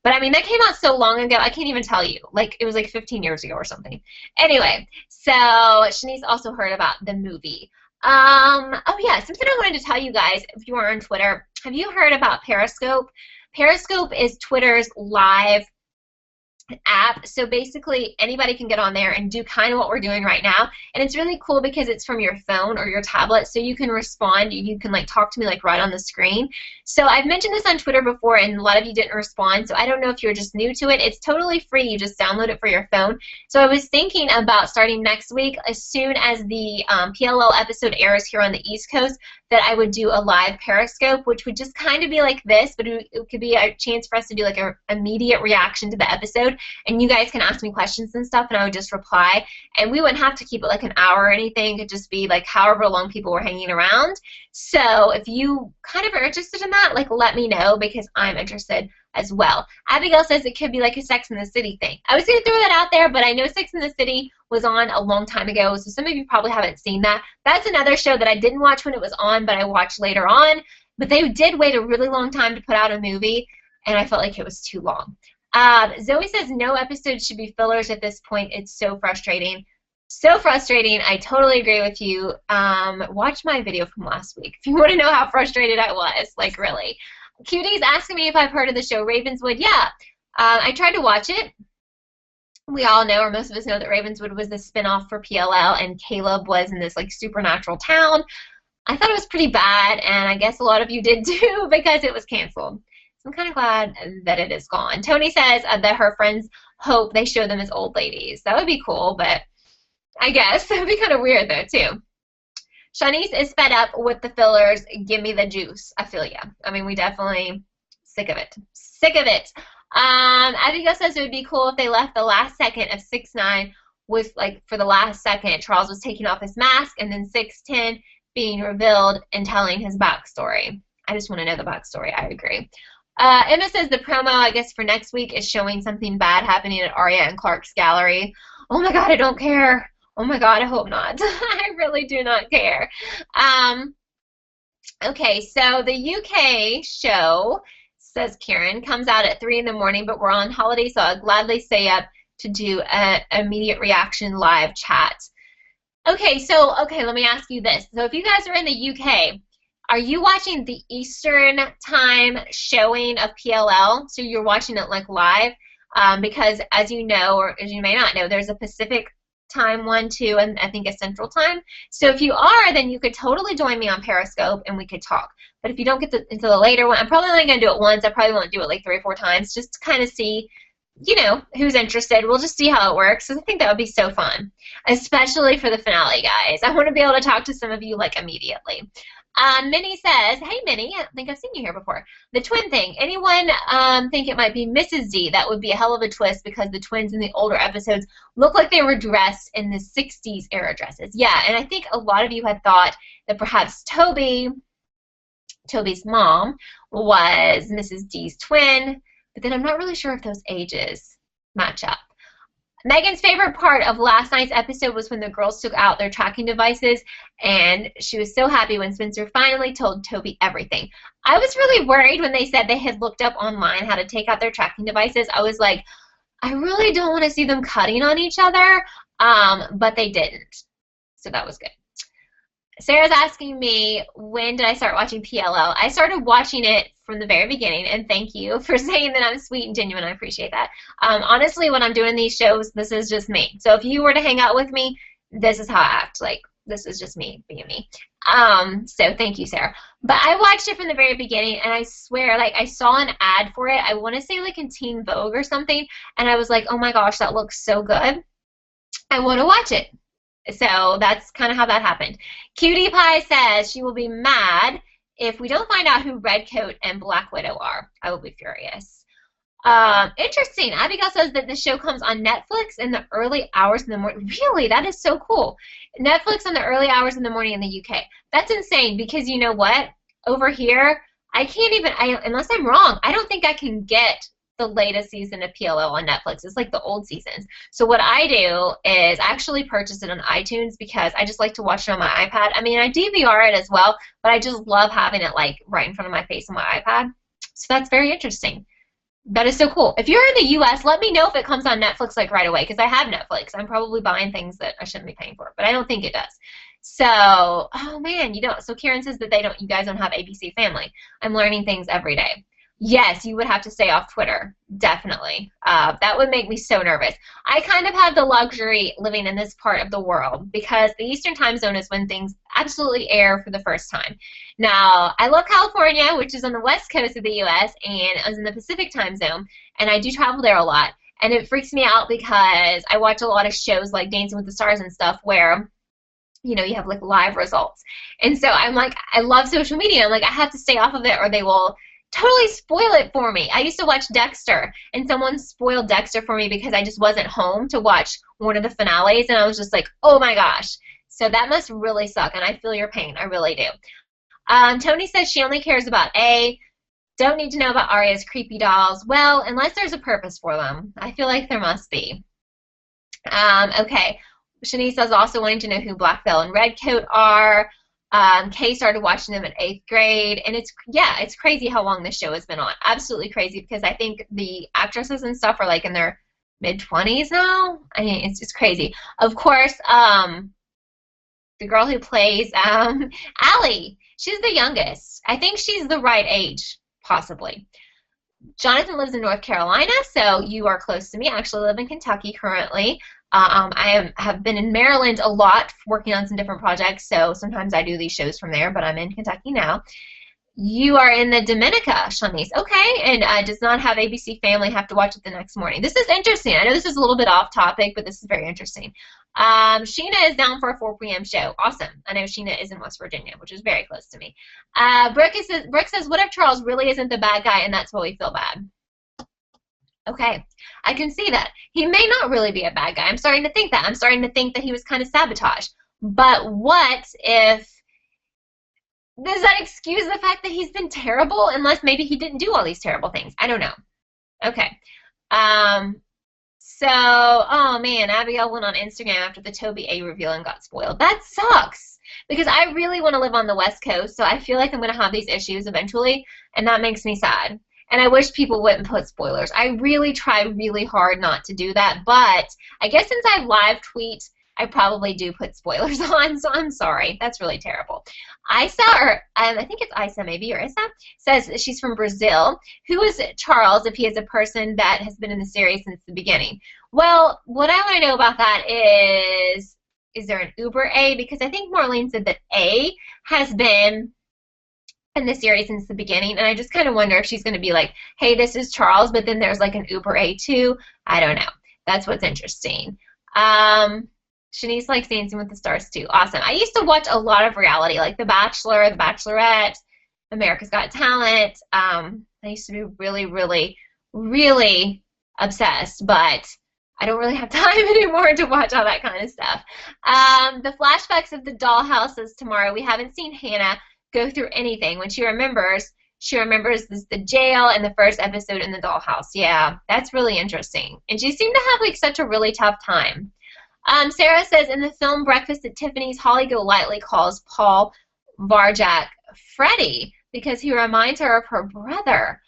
But, I mean, that came out so long ago, I can't even tell you. Like, it was like 15 years ago or something. Anyway, so Shanice also heard about the movie. Oh, yeah, something I wanted to tell you guys, if you are on Twitter, have you heard about Periscope? Periscope is Twitter's live app, so basically anybody can get on there and do kind of what we're doing right now, and it's really cool because it's from your phone or your tablet, so you can respond, you can like talk to me like right on the screen. So I've mentioned this on Twitter before and a lot of you didn't respond, so I don't know if you're just new to it. It's totally free, you just download it for your phone. So I was thinking about starting next week, as soon as the PLL episode airs here on the East Coast, that I would do a live Periscope, which would just kind of be like this, but it could be a chance for us to do like an immediate reaction to the episode, and you guys can ask me questions and stuff, and I would just reply, and we wouldn't have to keep it like an hour or anything. It could just be like however long people were hanging around. So if you kind of are interested in that, like let me know, because I'm interested as well. Abigail says it could be like a Sex and the City thing. I was going to throw that out there, but I know Sex and the City was on a long time ago, so some of you probably haven't seen that. That's another show that I didn't watch when it was on, but I watched later on. But they did wait a really long time to put out a movie, and I felt like it was too long. Zoe says no episodes should be fillers at this point. It's so frustrating. So frustrating. I totally agree with you. Watch my video from last week if you want to know how frustrated I was. Like, really. Cutie's asking me if I've heard of the show Ravenswood. Yeah, I tried to watch it. We all know, or most of us know, that Ravenswood was the spinoff for PLL, and Caleb was in this like supernatural town. I thought it was pretty bad, and I guess a lot of you did too because it was canceled. So I'm kind of glad that it is gone. Tony says that her friends hope they show them as old ladies. That would be cool, but I guess it would be kind of weird though too. Shanice is fed up with the fillers. Give me the juice. I feel ya. I mean, we definitely sick of it. Sick of it. Abigail says it would be cool if they left the last second of 6'9" with, like, for the last second, Charles was taking off his mask, and then 6'10" being revealed and telling his backstory. I just want to know the backstory. I agree. Emma says the promo, I guess, for next week is showing something bad happening at Aria and Clark's gallery. Oh my God, I don't care. Oh my God, I hope not. I really do not care. Okay, so the UK show, says Karen, comes out at 3 in the morning, but we're on holiday, so I'll gladly stay up to do an immediate reaction live chat. Okay, let me ask you this. So if you guys are in the UK, are you watching the Eastern time showing of PLL? So you're watching it like live? Because as you know, or as you may not know, there's a Pacific time one, too, and I think a Central time. So if you are, then you could totally join me on Periscope and we could talk. But if you don't get into the later one, I'm probably only going to do it once. I probably won't do it like 3 or 4 times just to kind of see, you know, who's interested. We'll just see how it works. So I think that would be so fun, especially for the finale, guys. I want to be able to talk to some of you like immediately. Minnie says, hey, Minnie, I think I've seen you here before. The twin thing. Anyone think it might be Mrs. D? That would be a hell of a twist because the twins in the older episodes look like they were dressed in the 60s era dresses. Yeah, and I think a lot of you had thought that perhaps Toby's mom was Mrs. D's twin, but then I'm not really sure if those ages match up. Megan's favorite part of last night's episode was when the girls took out their tracking devices, and she was so happy when Spencer finally told Toby everything. I was really worried when they said they had looked up online how to take out their tracking devices. I was like, I really don't want to see them cutting on each other, but they didn't. So that was good. Sarah's asking me, when did I start watching PLL? I started watching it from the very beginning, and thank you for saying that I'm sweet and genuine. I appreciate that. Honestly, when I'm doing these shows, this is just me. So if you were to hang out with me, this is how I act. Like, this is just me being me. So thank you, Sarah. But I watched it from the very beginning, and I swear, like, I saw an ad for it. I want to say, like, in Teen Vogue or something, and I was like, oh, my gosh, that looks so good. I want to watch it. So that's kind of how that happened. Cutie Pie says she will be mad if we don't find out who Redcoat and Black Widow are. I will be furious. Interesting. Abigail says that the show comes on Netflix in the early hours in the morning. Really? That is so cool. Netflix in the early hours in the morning in the UK. That's insane because you know what? Over here, I can't even, unless I'm wrong, I don't think I can get the latest season of PLL on Netflix. It's like the old seasons. So what I do is I actually purchase it on iTunes because I just like to watch it on my iPad. I mean, I DVR it as well, but I just love having it like right in front of my face on my iPad. So that's very interesting. That is so cool. If you're in the U.S., let me know if it comes on Netflix like right away because I have Netflix. I'm probably buying things that I shouldn't be paying for, but I don't think it does. So, oh man, you don't. So Karen says that you guys don't have ABC Family. I'm learning things every day. Yes, you would have to stay off Twitter, definitely. That would make me so nervous. I kind of have the luxury living in this part of the world because the Eastern time zone is when things absolutely air for the first time. Now, I love California, which is on the west coast of the U.S., and I was in the Pacific time zone, and I do travel there a lot. And it freaks me out because I watch a lot of shows like Dancing with the Stars and stuff where, you know, you have like live results. And so I'm like, I love social media. I'm like, I have to stay off of it or they will totally spoil it for me. I used to watch Dexter, and someone spoiled Dexter for me because I just wasn't home to watch one of the finales, and I was just like, oh my gosh. So that must really suck, and I feel your pain. I really do. Tony says she only cares about A. Don't need to know about Aria's creepy dolls. Well, unless there's a purpose for them. I feel like there must be. Okay. Shanice is also wanting to know who Black Veil and Redcoat are. Kay started watching them in 8th grade, and it's crazy how long this show has been on. Absolutely crazy because I think the actresses and stuff are like in their mid-20s now. I mean, it's just crazy. Of course, the girl who plays Allie, she's the youngest. I think she's the right age, possibly. Jonathan lives in North Carolina, so you are close to me. I actually live in Kentucky currently. I have been in Maryland a lot working on some different projects, so sometimes I do these shows from there, but I'm in Kentucky now. You are in the Dominica, Shanice. Okay, and does not have ABC Family, have to watch it the next morning. This is interesting. I know this is a little bit off topic, but this is very interesting. Sheena is down for a 4 p.m. show. Awesome. I know Sheena is in West Virginia, which is very close to me. Brooke says, what if Charles really isn't the bad guy and that's why we feel bad? Okay, I can see that. He may not really be a bad guy. I'm starting to think that. I'm starting to think that he was kind of sabotaged. But what if, does that excuse the fact that he's been terrible? Unless maybe he didn't do all these terrible things. I don't know. Okay. So, oh man, Abigail went on Instagram after the Toby A reveal and got spoiled. That sucks because I really want to live on the West Coast, so I feel like I'm going to have these issues eventually, and that makes me sad. And I wish people wouldn't put spoilers. I really try really hard not to do that, but I guess since I live tweet, I probably do put spoilers on, so I'm sorry. That's really terrible. Isa, or I think it's Isa maybe, or Isa, says that she's from Brazil. Who is Charles if he is a person that has been in the series since the beginning? Well, what I want to know about that is there an Uber A? Because I think Marlene said that A has been in the series since the beginning, and I just kind of wonder if she's going to be like, hey, this is Charles, but then there's like an Uber A too. I don't know. That's what's interesting. Shanice likes Dancing with the Stars too. Awesome. I used to watch a lot of reality, like The Bachelor, The Bachelorette, America's Got Talent. I used to be really, really, really obsessed, but I don't really have time anymore to watch all that kind of stuff. The flashbacks of the dollhouse is tomorrow. We haven't seen Hannah go through anything. When she remembers the jail and the first episode in the dollhouse. Yeah, that's really interesting. And she seemed to have like such a really tough time. Sarah says, in the film Breakfast at Tiffany's, Holly Golightly calls Paul Varjak Freddie because he reminds her of her brother.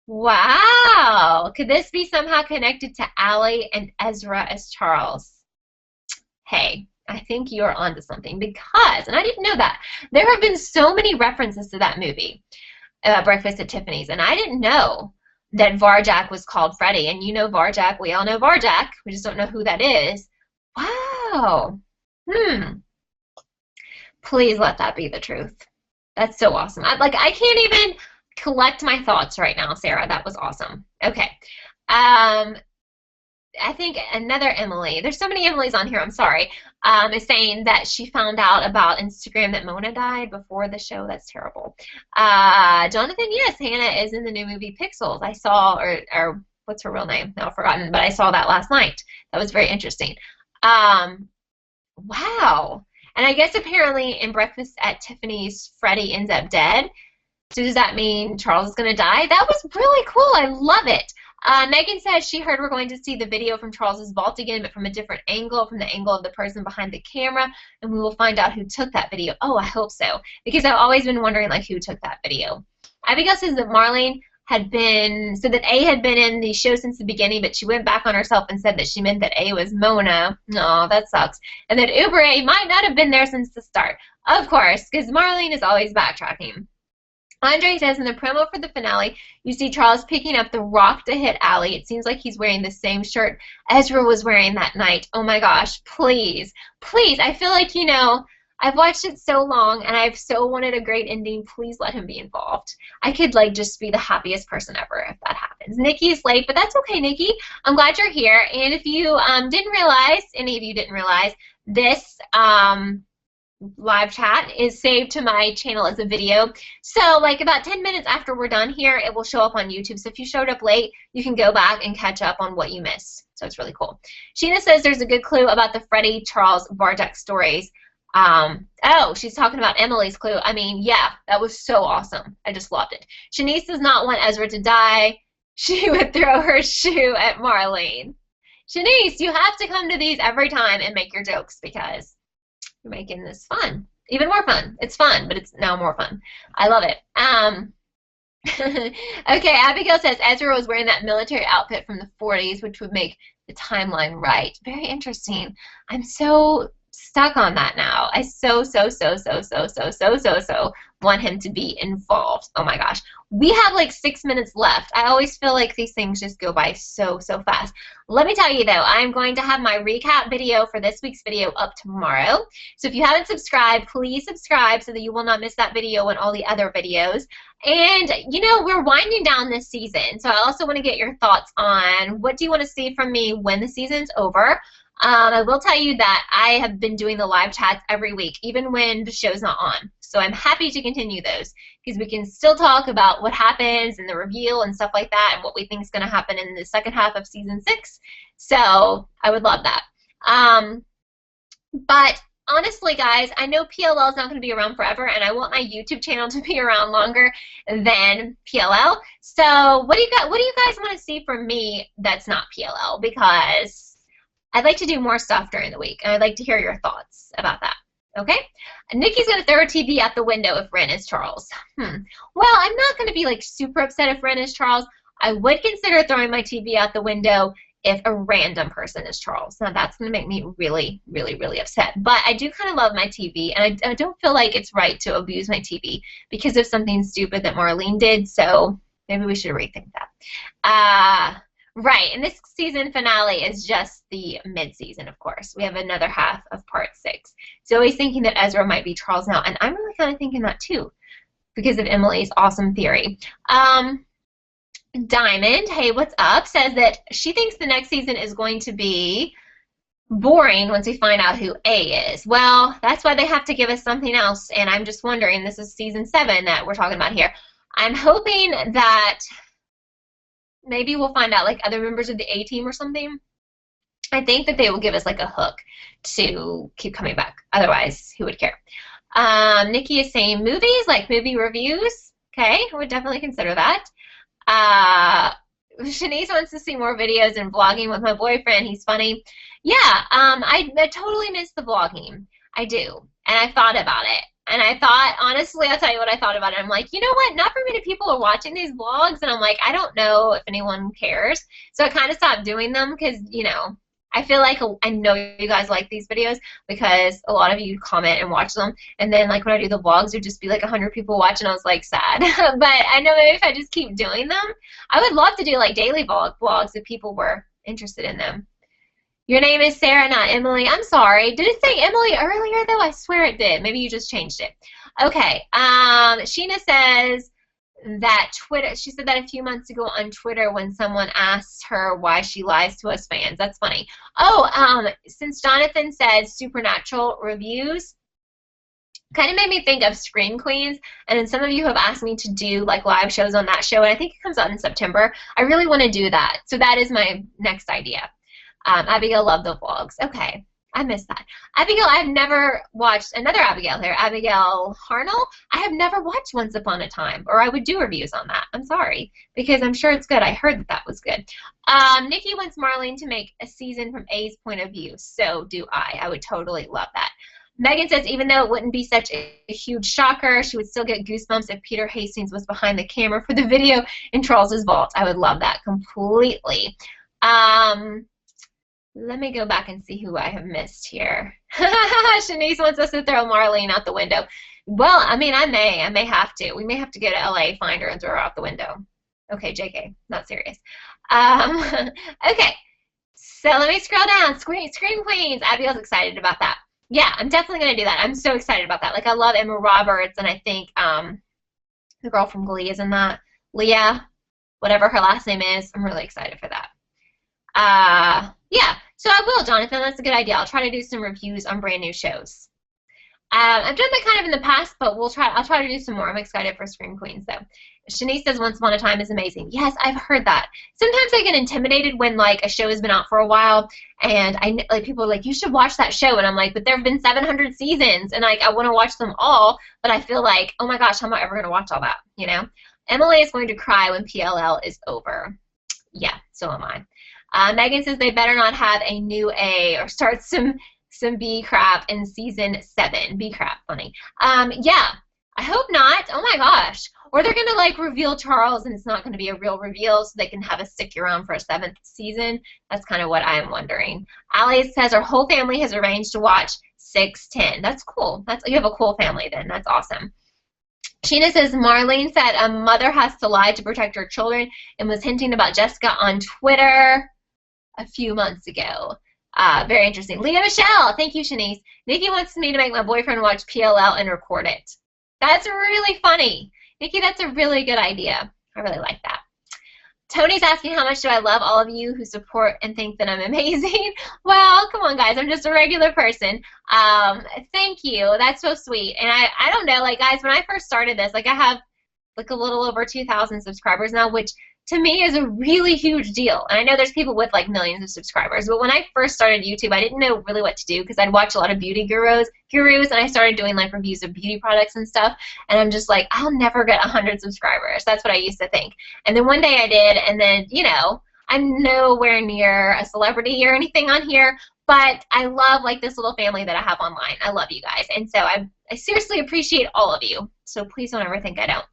Wow. Could this be somehow connected to Allie and Ezra as Charles? Hey, I think you're onto something because, and I didn't know that, there have been so many references to that movie, Breakfast at Tiffany's, and I didn't know that Varjak was called Freddie. And you know Varjak, we all know Varjak, we just don't know who that is. Wow. Please let that be the truth. That's so awesome. I can't even collect my thoughts right now, Sarah. That was awesome. Okay. I think another Emily, there's so many Emilys on here, I'm sorry, is saying that she found out about Instagram that Mona died before the show. That's terrible. Jonathan, yes, Hannah is in the new movie Pixels. I saw, or what's her real name? Now I've forgotten, but I saw that last night. That was very interesting. Wow. And I guess apparently in Breakfast at Tiffany's, Freddie ends up dead. So does that mean Charles is going to die? That was really cool. I love it. Megan says she heard we're going to see the video from Charles's vault again, but from a different angle, from the angle of the person behind the camera, and we will find out who took that video. Oh, I hope so, because I've always been wondering like who took that video. Abigail says that Marlene had been, so that A had been in the show since the beginning, but she went back on herself and said that she meant that A was Mona. No, that sucks. And that Uber A might not have been there since the start. Of course, because Marlene is always backtracking. Andre says in the promo for the finale, you see Charles picking up the rock to hit Allie. It seems like he's wearing the same shirt Ezra was wearing that night. Oh my gosh, please, please. I feel like, you know, I've watched it so long and I've so wanted a great ending. Please let him be involved. I could like just be the happiest person ever if that happens. Nikki's late, but that's okay, Nikki. I'm glad you're here. And if you didn't realize, any of you didn't realize, this live chat is saved to my channel as a video. So like about 10 minutes after we're done here, it will show up on YouTube. So if you showed up late, you can go back and catch up on what you missed. So it's really cool. Sheena says there's a good clue about the Freddie, Charles, Varjak stories. Oh, she's talking about Emily's clue. I mean, yeah, that was so awesome. I just loved it. Shanice does not want Ezra to die. She would throw her shoe at Marlene. Shanice, you have to come to these every time and make your jokes because you're making this fun. Even more fun. It's fun, but it's now more fun. I love it. Okay, Abigail says Ezra was wearing that military outfit from the 40s, which would make the timeline right. Very interesting. I'm so stuck on that now. I so want him to be involved. Oh my gosh. We have like 6 minutes left. I always feel like these things just go by so fast. Let me tell you though, I'm going to have my recap video for this week's video up tomorrow. So if you haven't subscribed, please subscribe so that you will not miss that video and all the other videos. And you know, we're winding down this season. So I also want to get your thoughts on what do you want to see from me when the season's over. I will tell you that I have been doing the live chats every week, even when the show's not on. So I'm happy to continue those because we can still talk about what happens and the reveal and stuff like that and what we think is going to happen in the second half of season 6. So I would love that. But honestly, guys, I know PLL is not going to be around forever, and I want my YouTube channel to be around longer than PLL. So what do you guys want to see from me that's not PLL? Because I'd like to do more stuff during the week, and I'd like to hear your thoughts about that. Okay? Nikki's going to throw her TV out the window if Ren is Charles. Well, I'm not going to be like super upset if Ren is Charles. I would consider throwing my TV out the window if a random person is Charles. Now, that's going to make me really, really, really upset. But I do kind of love my TV, and I don't feel like it's right to abuse my TV because of something stupid that Marlene did, so maybe we should rethink that. Right, and this season finale is just the mid-season, of course. We have another half of part 6. Zoe's thinking that Ezra might be Charles now, and I'm really kind of thinking that too because of Emily's awesome theory. Diamond, hey, what's up, says that she thinks the next season is going to be boring once we find out who A is. Well, that's why they have to give us something else, and I'm just wondering, this is season 7 that we're talking about here. I'm hoping that maybe we'll find out like other members of the A team or something. I think that they will give us like a hook to keep coming back. Otherwise, who would care? Nikki is saying movies, like movie reviews. Okay, I would definitely consider that. Shanice wants to see more videos and vlogging with my boyfriend. He's funny. Yeah, I totally miss the vlogging. I do. And I thought about it. And I thought, honestly, I'll tell you what I thought about it. I'm like, you know what? Not very many people are watching these vlogs. And I'm like, I don't know if anyone cares. So I kind of stopped doing them because, you know, I feel like I know you guys like these videos because a lot of you comment and watch them. And then, like, when I do the vlogs, there'd just be like 100 people watching. I was like, sad. But I know maybe if I just keep doing them, I would love to do like daily vlogs if people were interested in them. Your name is Sarah, not Emily. I'm sorry. Did it say Emily earlier, though? I swear it did. Maybe you just changed it. Okay. Sheena says that Twitter, she said that a few months ago on Twitter when someone asked her why she lies to us fans. That's funny. Oh, since Jonathan said Supernatural reviews, kind of made me think of Scream Queens, and then some of you have asked me to do like live shows on that show, and I think it comes out in September. I really want to do that. So that is my next idea. Abigail loved the vlogs. Okay, I missed that. Abigail, I've never watched, another Abigail here, Abigail Harnell. I have never watched Once Upon a Time, or I would do reviews on that. I'm sorry, because I'm sure it's good. I heard that that was good. Nikki wants Marlene to make a season from A's point of view. So do I. I would totally love that. Megan says even though it wouldn't be such a huge shocker, she would still get goosebumps if Peter Hastings was behind the camera for the video in Charles's vault. I would love that completely. Let me go back and see who I have missed here. Shanice wants us to throw Marlene out the window. Well, I mean, I may have to. We may have to go to LA, find her, and throw her out the window. Okay, JK, not serious. Okay, so let me scroll down. Scream Queens. Abigail's excited about that. Yeah, I'm definitely going to do that. I'm so excited about that. Like, I love Emma Roberts, and I think the girl from Glee is in that. Leah, whatever her last name is. I'm really excited for that. Yeah, so I will, Jonathan. That's a good idea. I'll try to do some reviews on brand new shows. I've done that kind of in the past, but I'll try to do some more. I'm excited for Scream Queens, though. Shanice says Once Upon a Time is amazing. Yes, I've heard that. Sometimes I get intimidated when, like, a show has been out for a while, and people are like, you should watch that show, and I'm like, but there have been 700 seasons, and, like, I want to watch them all, but I feel like, oh, my gosh, how am I ever going to watch all that, you know? Emily is going to cry when PLL is over. Yeah, so am I. Megan says they better not have a new A or start some B crap in season 7. B crap, funny. Yeah, I hope not. Oh my gosh. Or they're gonna like reveal Charles and it's not gonna be a real reveal so they can have us stick around for a 7th season. That's kind of what I'm wondering. Allie says her whole family has arranged to watch 610. That's cool. You have a cool family then. That's awesome. Sheena says, Marlene said a mother has to lie to protect her children and was hinting about Jessica on Twitter a few months ago. Very interesting. Leah Michelle, thank you, Shanice. Nikki wants me to make my boyfriend watch PLL and record it. That's really funny. Nikki, that's a really good idea. I really like that. Tony's asking how much do I love all of you who support and think that I'm amazing. Well, come on, guys. I'm just a regular person. Thank you. That's so sweet. And I don't know, like, guys, when I first started this, like, I have like a little over 2,000 subscribers now, which to me is a really huge deal. And I know there's people with like millions of subscribers, but when I first started YouTube, I didn't know really what to do because I'd watch a lot of beauty gurus, and I started doing like reviews of beauty products and stuff, and I'm just like, I'll never get 100 subscribers. That's what I used to think. And then one day I did, and then, you know, I'm nowhere near a celebrity or anything on here, but I love like this little family that I have online. I love you guys, and so I seriously appreciate all of you. So please don't ever think I don't.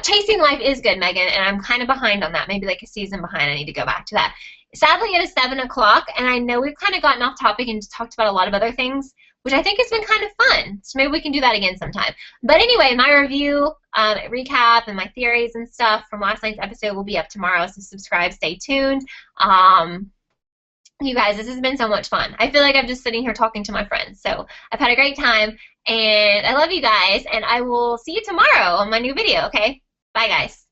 Chasing Life is good, Megan, and I'm kind of behind on that. Maybe like a season behind. I need to go back to that. Sadly, it is 7 o'clock, and I know we've kind of gotten off topic and just talked about a lot of other things, which I think has been kind of fun. So maybe we can do that again sometime. But anyway, my review, recap, and my theories and stuff from last night's episode will be up tomorrow, so subscribe, stay tuned. You guys, this has been so much fun. I feel like I'm just sitting here talking to my friends. So I've had a great time, and I love you guys, and I will see you tomorrow on my new video, okay? Bye, guys.